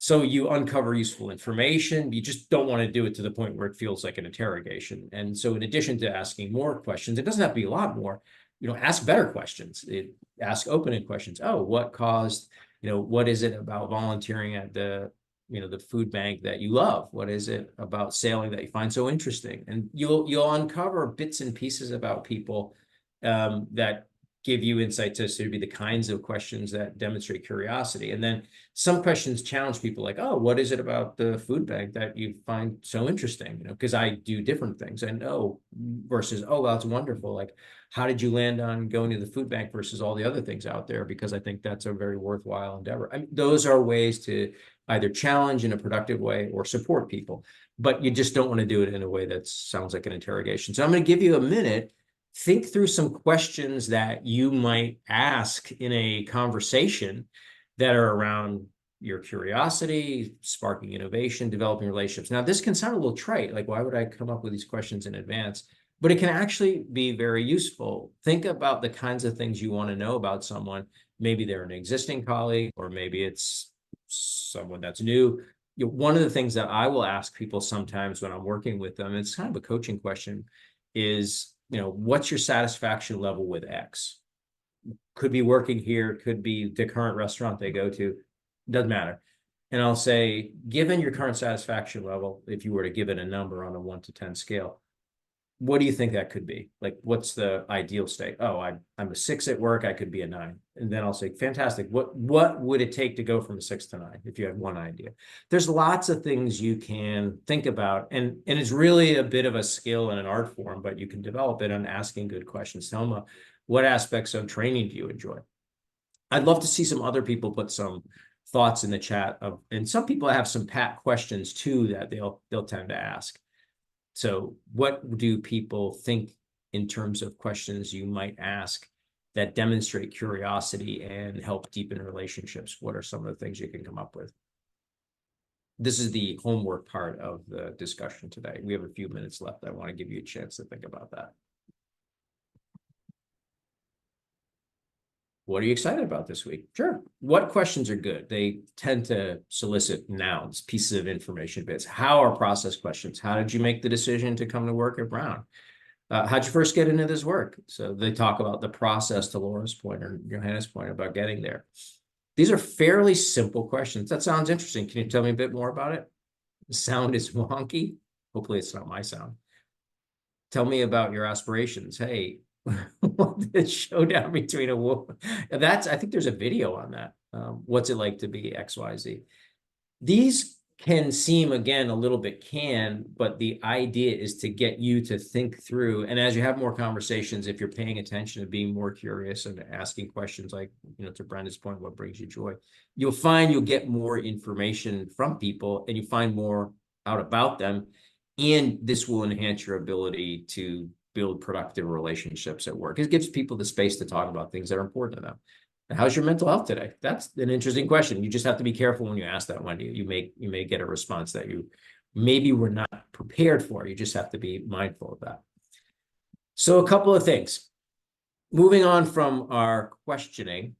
So you uncover useful information. You just don't want to do it to the point where it feels like an interrogation. And so in addition to asking more questions, it doesn't have to be a lot more, ask better questions. Ask open-ended questions. Oh, what caused, what is it about volunteering at the food bank that you love? What is it about sailing that you find so interesting? And you'll uncover bits and pieces about people that give you insight to be the kinds of questions that demonstrate curiosity. And then some questions challenge people like, oh, what is it about the food bank that you find so interesting? Because I do different things. And versus, oh, well, that's wonderful. Like, how did you land on going to the food bank versus all the other things out there? Because I think that's a very worthwhile endeavor. I mean, those are ways to either challenge in a productive way or support people, but you just don't want to do it in a way that sounds like an interrogation. So I'm going to give you a minute. Think through some questions that you might ask in a conversation that are around your curiosity, sparking innovation, developing relationships. Now, this can sound a little trite, like, why would I come up with these questions in advance? But it can actually be very useful. Think about the kinds of things you want to know about someone. Maybe they're an existing colleague, or maybe it's someone that's new. One of the things that I will ask people sometimes when I'm working with them, it's kind of a coaching question, is, what's your satisfaction level with X? Could be working here, could be the current restaurant they go to, doesn't matter. And I'll say, given your current satisfaction level, if you were to give it a number on a 1 to 10 scale, what do you think that could be? Like, what's the ideal state? Oh, I'm a 6 at work, I could be a 9. And then I'll say, fantastic. What would it take to go from a 6 to 9 if you had one idea? There's lots of things you can think about. And it's really a bit of a skill and an art form, but you can develop it on asking good questions. Thelma, what aspects of training do you enjoy? I'd love to see some other people put some thoughts in the chat and some people have some pat questions too that they'll tend to ask. So what do people think in terms of questions you might ask that demonstrate curiosity and help deepen relationships? What are some of the things you can come up with? This is the homework part of the discussion today. We have a few minutes left. I want to give you a chance to think about that. What are you excited about this week? Sure. What questions are good? They tend to solicit nouns, pieces of information, bits. How are process questions? How did you make the decision to come to work at Brown? How'd you first get into this work? So they talk about the process, to Laura's point or Johanna's point about getting there. These are fairly simple questions. That sounds interesting. Can you tell me a bit more about it? The sound is wonky. Hopefully it's not my sound. Tell me about your aspirations. Hey, the showdown between a woman. I think there's a video on that. What's it like to be XYZ? These can seem, again, a little bit canned, but the idea is to get you to think through. And as you have more conversations, if you're paying attention to being more curious and asking questions like, to Brenda's point, what brings you joy? You'll find you'll get more information from people and you find more out about them. And this will enhance your ability to build productive relationships at work. It gives people the space to talk about things that are important to them. How's your mental health today? That's an interesting question. You just have to be careful when you ask that, Wendy. You may get a response that you maybe were not prepared for. You just have to be mindful of that. So a couple of things. Moving on from our questioning,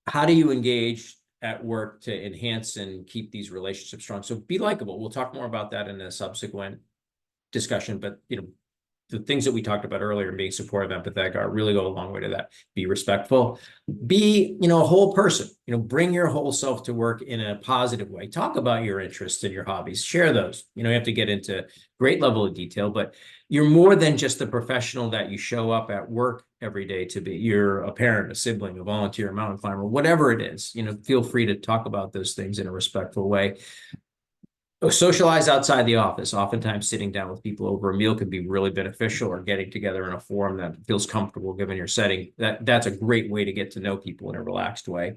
how do you engage at work to enhance and keep these relationships strong? So be likable. We'll talk more about that in a subsequent discussion, but the things that we talked about earlier, being supportive, empathetic, are really go a long way to that. Be respectful, be, a whole person, bring your whole self to work in a positive way. Talk about your interests and your hobbies, share those. You have to get into great level of detail, but you're more than just the professional that you show up at work every day to be. You're a parent, a sibling, a volunteer, a mountain climber, whatever it is, feel free to talk about those things in a respectful way. Socialize outside the office. Oftentimes sitting down with people over a meal can be really beneficial, or getting together in a forum that feels comfortable given your setting. That's a great way to get to know people in a relaxed way.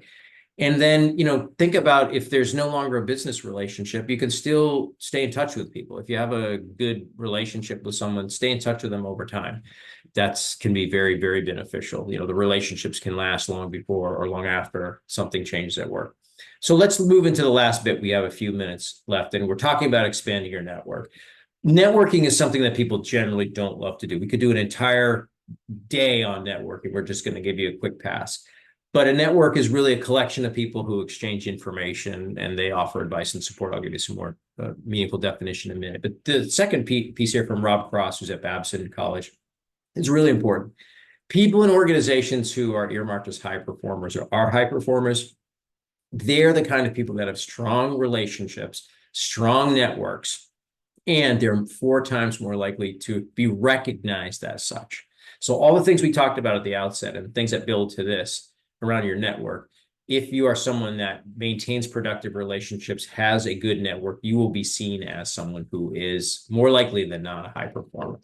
And then, think about, if there's no longer a business relationship, you can still stay in touch with people. If you have a good relationship with someone, stay in touch with them over time. That's can be very, very beneficial. The relationships can last long before or long after something changes at work. So let's move into the last bit. We have a few minutes left, and we're talking about expanding your network. Networking is something that people generally don't love to do. We could do an entire day on networking. We're just going to give you a quick pass. But a network is really a collection of people who exchange information and they offer advice and support. I'll give you some more meaningful definition in a minute. But the second piece here from Rob Cross, who's at Babson College, is really important. People in organizations who are earmarked as high performers or are high performers, they're the kind of people that have strong relationships, strong networks, and they're 4 times more likely to be recognized as such. So all the things we talked about at the outset and things that build to this around your network, if you are someone that maintains productive relationships, has a good network, you will be seen as someone who is more likely than not a high performer.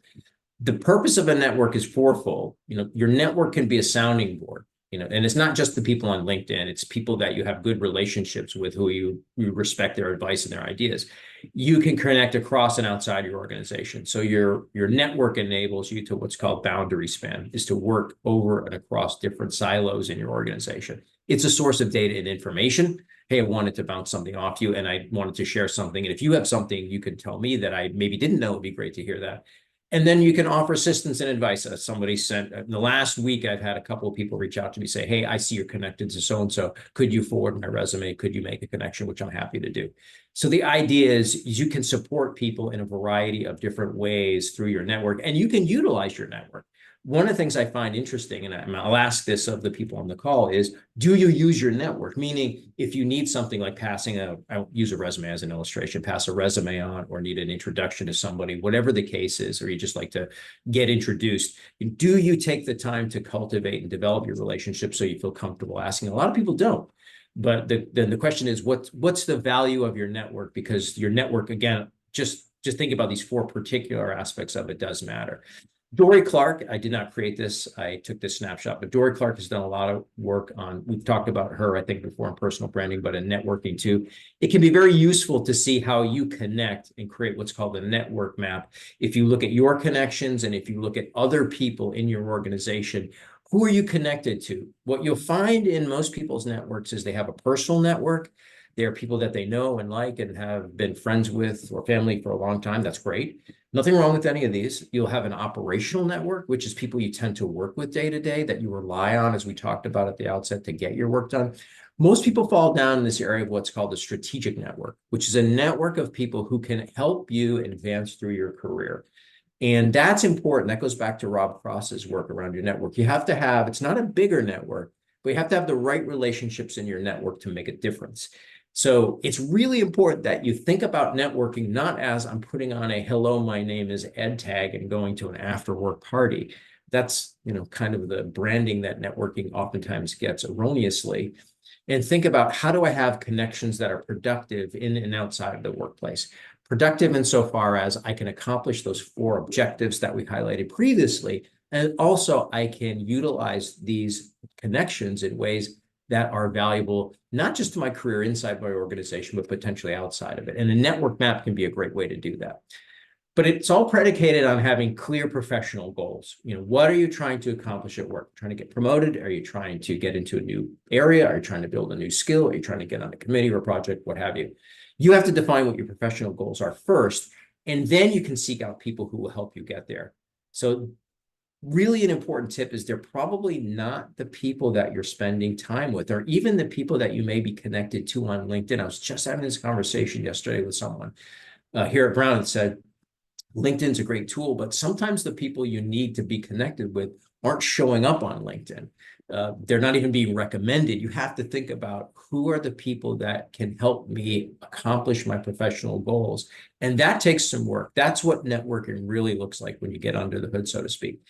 The purpose of a network is fourfold. Your network can be a sounding board. And it's not just the people on LinkedIn, it's people that you have good relationships with, who you respect their advice and their ideas. You can connect across and outside your organization. So your network enables you to what's called boundary span, is to work over and across different silos in your organization. It's a source of data and information. Hey, I wanted to bounce something off you and I wanted to share something. And if you have something you can tell me that I maybe didn't know, it'd be great to hear that. And then you can offer assistance and advice. Somebody sent, in the last week, I've had a couple of people reach out to me, say, hey, I see you're connected to so-and-so. Could you forward my resume? Could you make a connection? Which I'm happy to do. So the idea is you can support people in a variety of different ways through your network, and you can utilize your network. One of the things I find interesting, and I'll ask this of the people on the call, is do you use your network? Meaning, if you need something like I'll use a resume as an illustration, pass a resume on, or need an introduction to somebody, whatever the case is, or you just like to get introduced, do you take the time to cultivate and develop your relationship so you feel comfortable asking? A lot of people don't. But then the question is, what's the value of your network? Because your network, again, just think about these 4 particular aspects of it does matter. Dorie Clark, I did not create this, I took this snapshot, but Dorie Clark has done a lot of work on, we've talked about her, I think, before in personal branding, but in networking too. It can be very useful to see how you connect and create what's called a network map. If you look at your connections and if you look at other people in your organization, who are you connected to? What you'll find in most people's networks is they have a personal network. They are people that they know and like and have been friends with or family for a long time. That's great. Nothing wrong with any of these. You'll have an operational network, which is people you tend to work with day to day that you rely on, as we talked about at the outset, to get your work done. Most people fall down in this area of what's called a strategic network, which is a network of people who can help you advance through your career. And that's important. That goes back to Rob Cross's work around your network. You have to have, it's not a bigger network, but you have to have the right relationships in your network to make a difference. So it's really important that you think about networking not as I'm putting on a hello, my name is Ed tag and going to an after work party. That's, kind of the branding that networking oftentimes gets erroneously. And think about, how do I have connections that are productive in and outside of the workplace? Productive insofar as I can accomplish those 4 objectives that we highlighted previously. And also I can utilize these connections in ways that are valuable, not just to my career inside my organization, but potentially outside of it. And a network map can be a great way to do that. But it's all predicated on having clear professional goals. What are you trying to accomplish at work? Trying to get promoted? Are you trying to get into a new area? Are you trying to build a new skill? Are you trying to get on a committee or project, what have you? You have to define what your professional goals are first, and then you can seek out people who will help you get there. So really an important tip is they're probably not the people that you're spending time with, or even the people that you may be connected to on LinkedIn. I was just having this conversation yesterday with someone here at Brown that said, LinkedIn's a great tool, but sometimes the people you need to be connected with aren't showing up on LinkedIn. They're not even being recommended. You have to think about who are the people that can help me accomplish my professional goals. And that takes some work. That's what networking really looks like when you get under the hood, so to speak.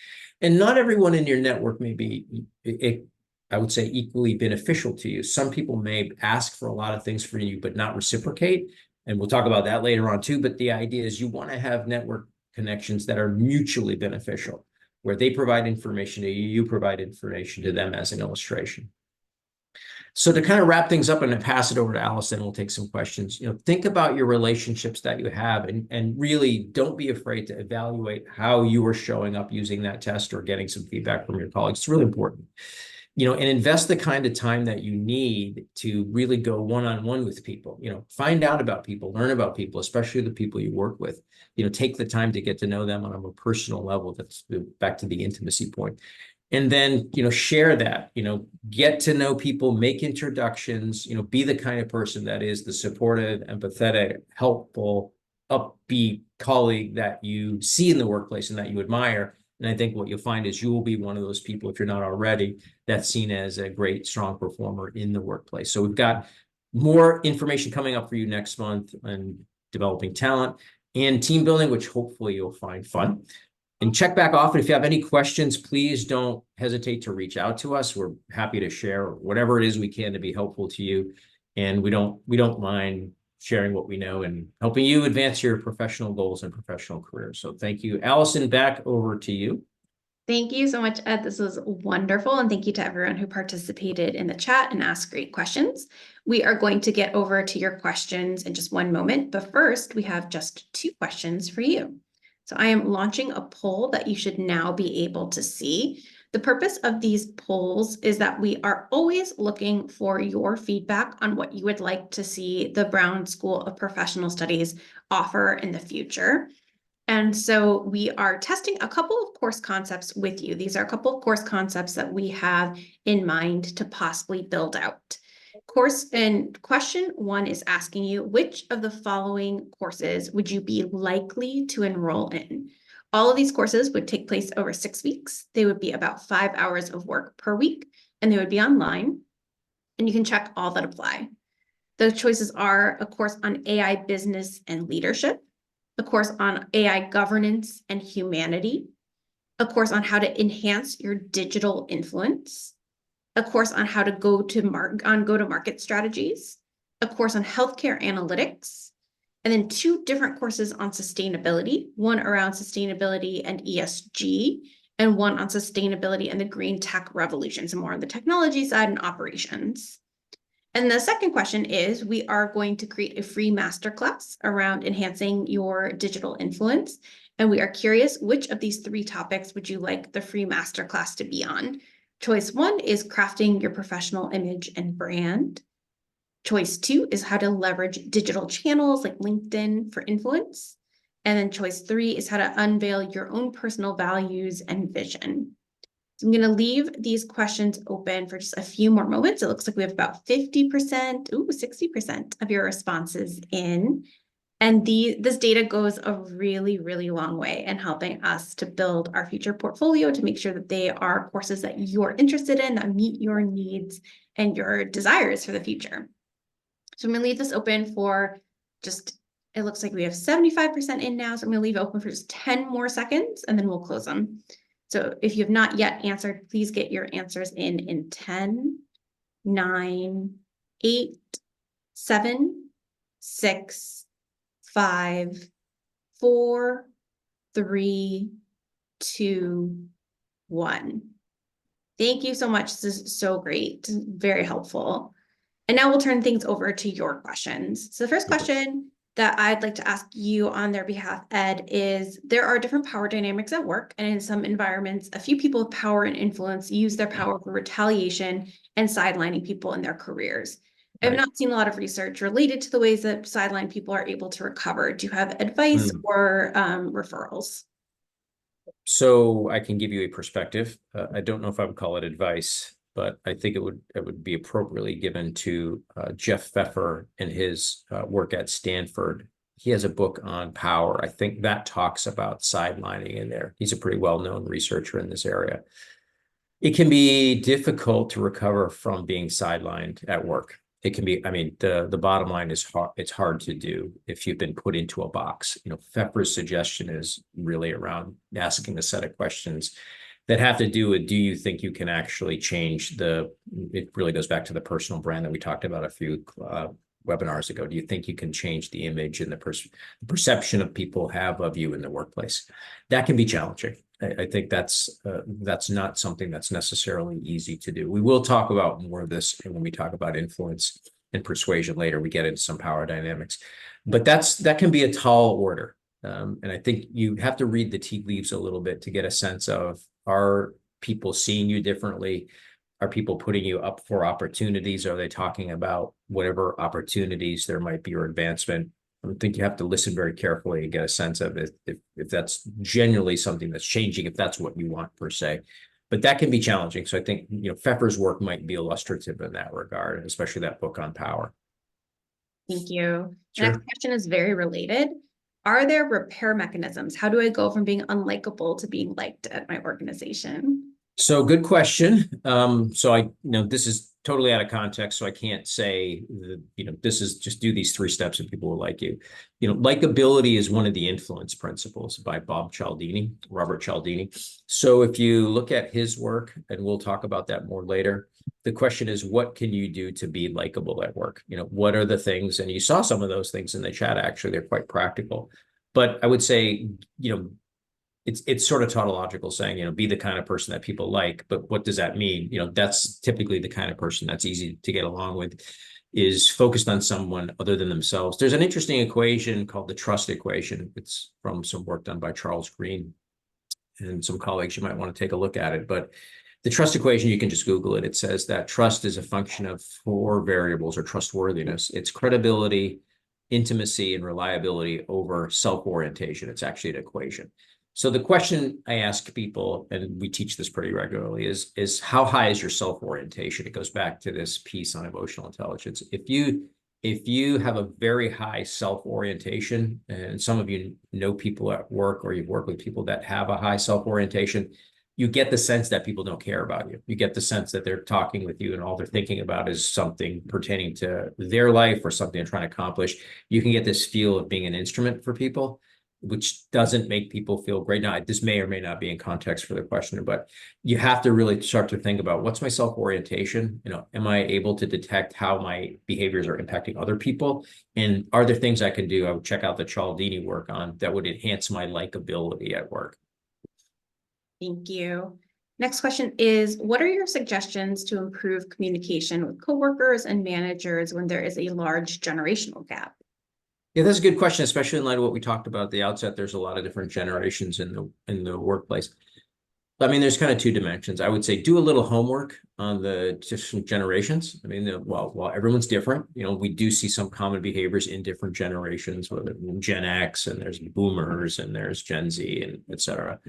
And not everyone in your network may be, I would say, equally beneficial to you. Some people may ask for a lot of things from you, but not reciprocate. And we'll talk about that later on too. But the idea is you want to have network connections that are mutually beneficial, where they provide information to you, you provide information to them as an illustration. So to kind of wrap things up and pass it over to Allison, we'll take some questions. Think about your relationships that you have, and really don't be afraid to evaluate how you are showing up using that test or getting some feedback from your colleagues. It's really important. And invest the kind of time that you need to really go one-on-one with people. Find out about people, learn about people, especially the people you work with. Take the time to get to know them on a more personal level. That's back to the intimacy point. And then, share that, get to know people, make introductions, be the kind of person that is the supportive, empathetic, helpful, upbeat colleague that you see in the workplace and that you admire. And I think what you'll find is you will be one of those people, if you're not already, that's seen as a great, strong performer in the workplace. So we've got more information coming up for you next month on developing talent and team building, which hopefully you'll find fun. And check back often. If you have any questions, please don't hesitate to reach out to us. We're happy to share whatever it is we can to be helpful to you. And we don't mind sharing what we know and helping you advance your professional goals and professional careers. So thank you. Allison, back over to you. Thank you so much, Ed. This was wonderful. And thank you to everyone who participated in the chat and asked great questions. We are going to get over to your questions in just one moment. But first, we have just 2 questions for you. So I am launching a poll that you should now be able to see. The purpose of these polls is that we are always looking for your feedback on what you would like to see the Brown School of Professional Studies offer in the future. And so we are testing a couple of course concepts with you. These are a couple of course concepts that we have in mind to possibly build out. Question 1 is asking you, which of the following courses would you be likely to enroll in? All of these courses would take place over 6 weeks. They would be about 5 hours of work per week, and they would be online. And you can check all that apply. The choices are a course on AI business and leadership, a course on AI governance and humanity, a course on how to enhance your digital influence, a course on how to go-to-market strategies, a course on healthcare analytics, and then 2 different courses on sustainability, one around sustainability and ESG, and one on sustainability and the green tech revolution, so more on the technology side and operations. And the second question is, we are going to create a free masterclass around enhancing your digital influence. And we are curious, which of these 3 topics would you like the free masterclass to be on? Choice 1 is crafting your professional image and brand. Choice 2 is how to leverage digital channels like LinkedIn for influence. And then choice 3 is how to unveil your own personal values and vision. So I'm going to leave these questions open for just a few more moments. It looks like we have about 50%, 60% of your responses in. And this data goes a really, really long way in helping us to build our future portfolio to make sure that they are courses that you're interested in, that meet your needs and your desires for the future. So I'm going to leave this open for it looks like we have 75% in now. So I'm going to leave it open for just 10 more seconds and then we'll close them. So if you have not yet answered, please get your answers in 10, 9, 8, 7, 6, 5, 4, 3, 2, 1. Thank you so much. This is so great. Very helpful. And now we'll turn things over to your questions. So the first question that I'd like to ask you on their behalf, Ed, is there are different power dynamics at work, and in some environments, a few people with power and influence use their power for retaliation and sidelining people in their careers. I have not seen a lot of research related to the ways that sideline people are able to recover. Do you have advice or referrals? So I can give you a perspective. I don't know if I would call it advice, but I think it would be appropriately given to Jeff Pfeffer and his work at Stanford he has a book on power. I think that talks about sidelining in there. He's a pretty well-known researcher in this area. It can be difficult to recover from being sidelined at work. It can be, I mean, the bottom line is it's hard to do if you've been put into a box. You know, Pfeffer's suggestion is really around asking a set of questions that have to do with, do you think you can actually change it really goes back to the personal brand that we talked about a few webinars ago. Do you think you can change the image and the perception of people have of you in the workplace? That can be challenging. I think that's not something that's necessarily easy to do. We will talk about more of this when we talk about influence and persuasion later. We get into some power dynamics, but that can be a tall order. And I think you have to read the tea leaves a little bit to get a sense of, are people seeing you differently? Are people putting you up for opportunities? Are they talking about whatever opportunities there might be or advancement? I think you have to listen very carefully and get a sense of it if that's genuinely something that's changing, if that's what you want per se. But that can be challenging. So I think, you know, Pfeffer's work might be illustrative in that regard, especially that book on power. Thank you. Sure. Next question is very related. Are there repair mechanisms? How do I go from being unlikable to being liked at my organization? So good question. This is totally out of context, so I can't say that, you know, this is just do these 3 steps and people will like you. You know, likability is one of the influence principles by Robert Cialdini. So if you look at his work, and we'll talk about that more later, the question is, what can you do to be likable at work? You know, what are the things? And you saw some of those things in the chat, actually, they're quite practical. But I would say, you know, it's sort of tautological saying, you know, be the kind of person that people like, but what does that mean? You know, that's typically the kind of person that's easy to get along with, is focused on someone other than themselves. There's an interesting equation called the trust equation. It's from some work done by Charles Green and some colleagues. You might want to take a look at it, but the trust equation, you can just Google it. It says that trust is a function of 4 variables, or trustworthiness. It's credibility, intimacy, and reliability over self-orientation. It's actually an equation. So the question I ask people, and we teach this pretty regularly, is how high is your self-orientation? It goes back to this piece on emotional intelligence. If you have a very high self-orientation, and some of you know people at work, or you've worked with people that have a high self-orientation, you get the sense that people don't care about you. You get the sense that they're talking with you and all they're thinking about is something pertaining to their life or something they're trying to accomplish. You can get this feel of being an instrument for people, which doesn't make people feel great. Now, this may or may not be in context for the questioner, but you have to really start to think about, what's my self-orientation? You know, am I able to detect how my behaviors are impacting other people? And are there things I can do? I would check out the Cialdini work on that would enhance my likability at work. Thank you. Next question is, what are your suggestions to improve communication with coworkers and managers when there is a large generational gap? Yeah, that's a good question, especially in light of what we talked about at the outset. There's a lot of different generations in the workplace. I mean, there's kind of 2 dimensions. I would say do a little homework on the different generations. I mean, while everyone's different, you know, we do see some common behaviors in different generations, whether Gen X, and there's boomers, and there's Gen Z, and et cetera.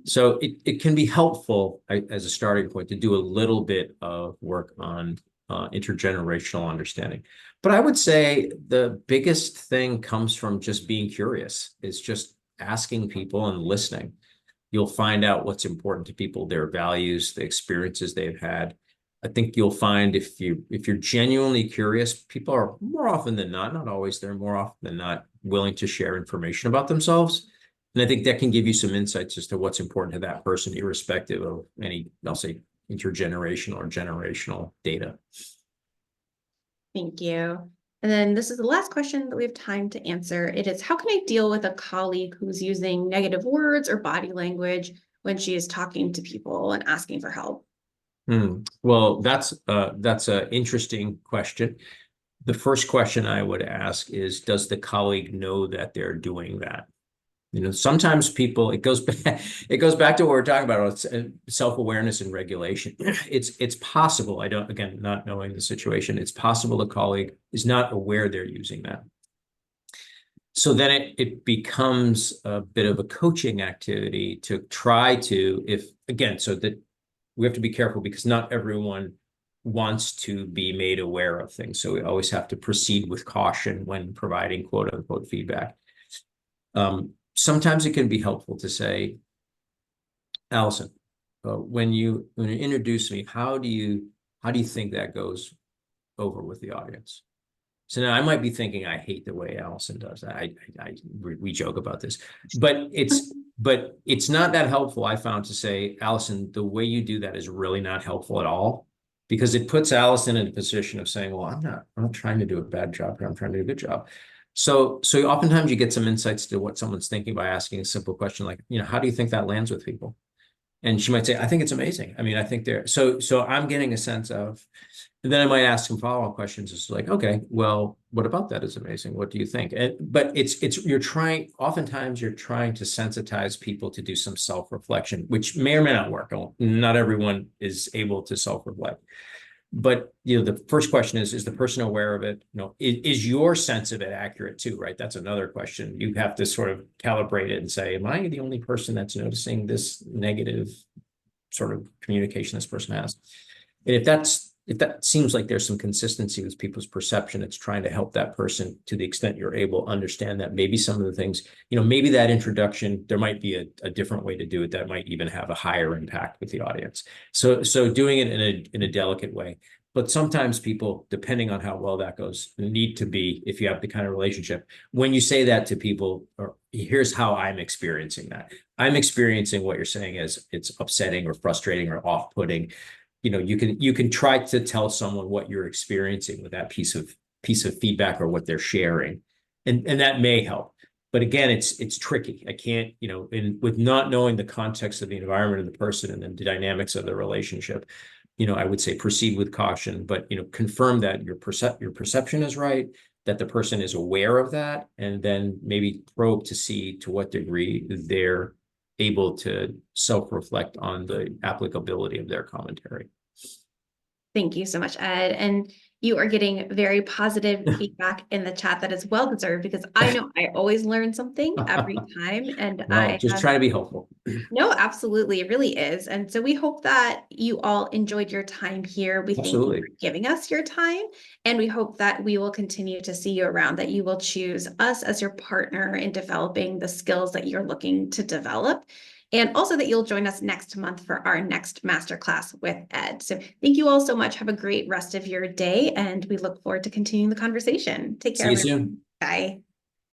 So it can be helpful as a starting point to do a little bit of work on intergenerational understanding. But I would say the biggest thing comes from just being curious. It's just asking people and listening. You'll find out what's important to people, their values, the experiences they've had. I think you'll find if you're genuinely curious, people are more often than not always, they're more often than not willing to share information about themselves. And I think that can give you some insights as to what's important to that person, irrespective of any, I'll say, intergenerational or generational data. Thank you. And then this is the last question that we have time to answer. It is, how can I deal with a colleague who's using negative words or body language when she is talking to people and asking for help? Well, that's an interesting question. The first question I would ask is, does the colleague know that they're doing that? You know, sometimes people, it goes back to what we're talking about, it's self-awareness and regulation. It's possible, again, not knowing the situation, it's possible a colleague is not aware they're using that. So then it becomes a bit of a coaching activity to try to, so that we have to be careful, because not everyone wants to be made aware of things. So we always have to proceed with caution when providing quote unquote feedback. Sometimes it can be helpful to say, Allison, when you introduce me, how do you think that goes over with the audience? So now I might be thinking, I hate the way Allison does that. We joke about this, but it's not that helpful, I found, to say, Allison, the way you do that is really not helpful at all, because it puts Allison in a position of saying, well, I'm not trying to do a bad job here, I'm trying to do a good job. So oftentimes you get some insights to what someone's thinking by asking a simple question like, how do you think that lands with people? And she might say, I think it's amazing. I mean, I think so I'm getting a sense of, and then I might ask some follow-up questions. It's like, okay, well, what about that is amazing? What do you think? But oftentimes you're trying to sensitize people to do some self-reflection, which may or may not work. Not everyone is able to self-reflect. But the first question is the person aware of it? Is your sense of it accurate too, right? That's another question. You have to sort of calibrate it and say, am I the only person that's noticing this negative sort of communication this person has? And if that seems like there's some consistency with people's perception, it's trying to help that person to the extent you're able to understand that maybe some of the things, maybe that introduction, there might be a different way to do it that might even have a higher impact with the audience. So doing it in a delicate way. But sometimes people, depending on how well that goes, need to be, if you have the kind of relationship, when you say that to people, or here's how I'm experiencing that. I'm experiencing what you're saying as it's upsetting or frustrating or off-putting. You can try to tell someone what you're experiencing with that piece of feedback or what they're sharing, and that may help. But again, it's tricky. I can't, with not knowing the context of the environment of the person and then the dynamics of the relationship, I would say proceed with caution, but confirm that your perception is right, that the person is aware of that, and then maybe probe to see to what degree they're able to self-reflect on the applicability of their commentary. Thank you so much, Ed. And you are getting very positive feedback in the chat that is well deserved, because I know I always learn something every time. And No, just try to be helpful. No, absolutely. It really is. And so we hope that you all enjoyed your time here. We thank you Absolutely. for giving us your time. And we hope that we will continue to see you around, that you will choose us as your partner in developing the skills that you're looking to develop. And also that you'll join us next month for our next masterclass with Ed. So thank you all so much. Have a great rest of your day. And we look forward to continuing the conversation. Take care. See you soon. Bye.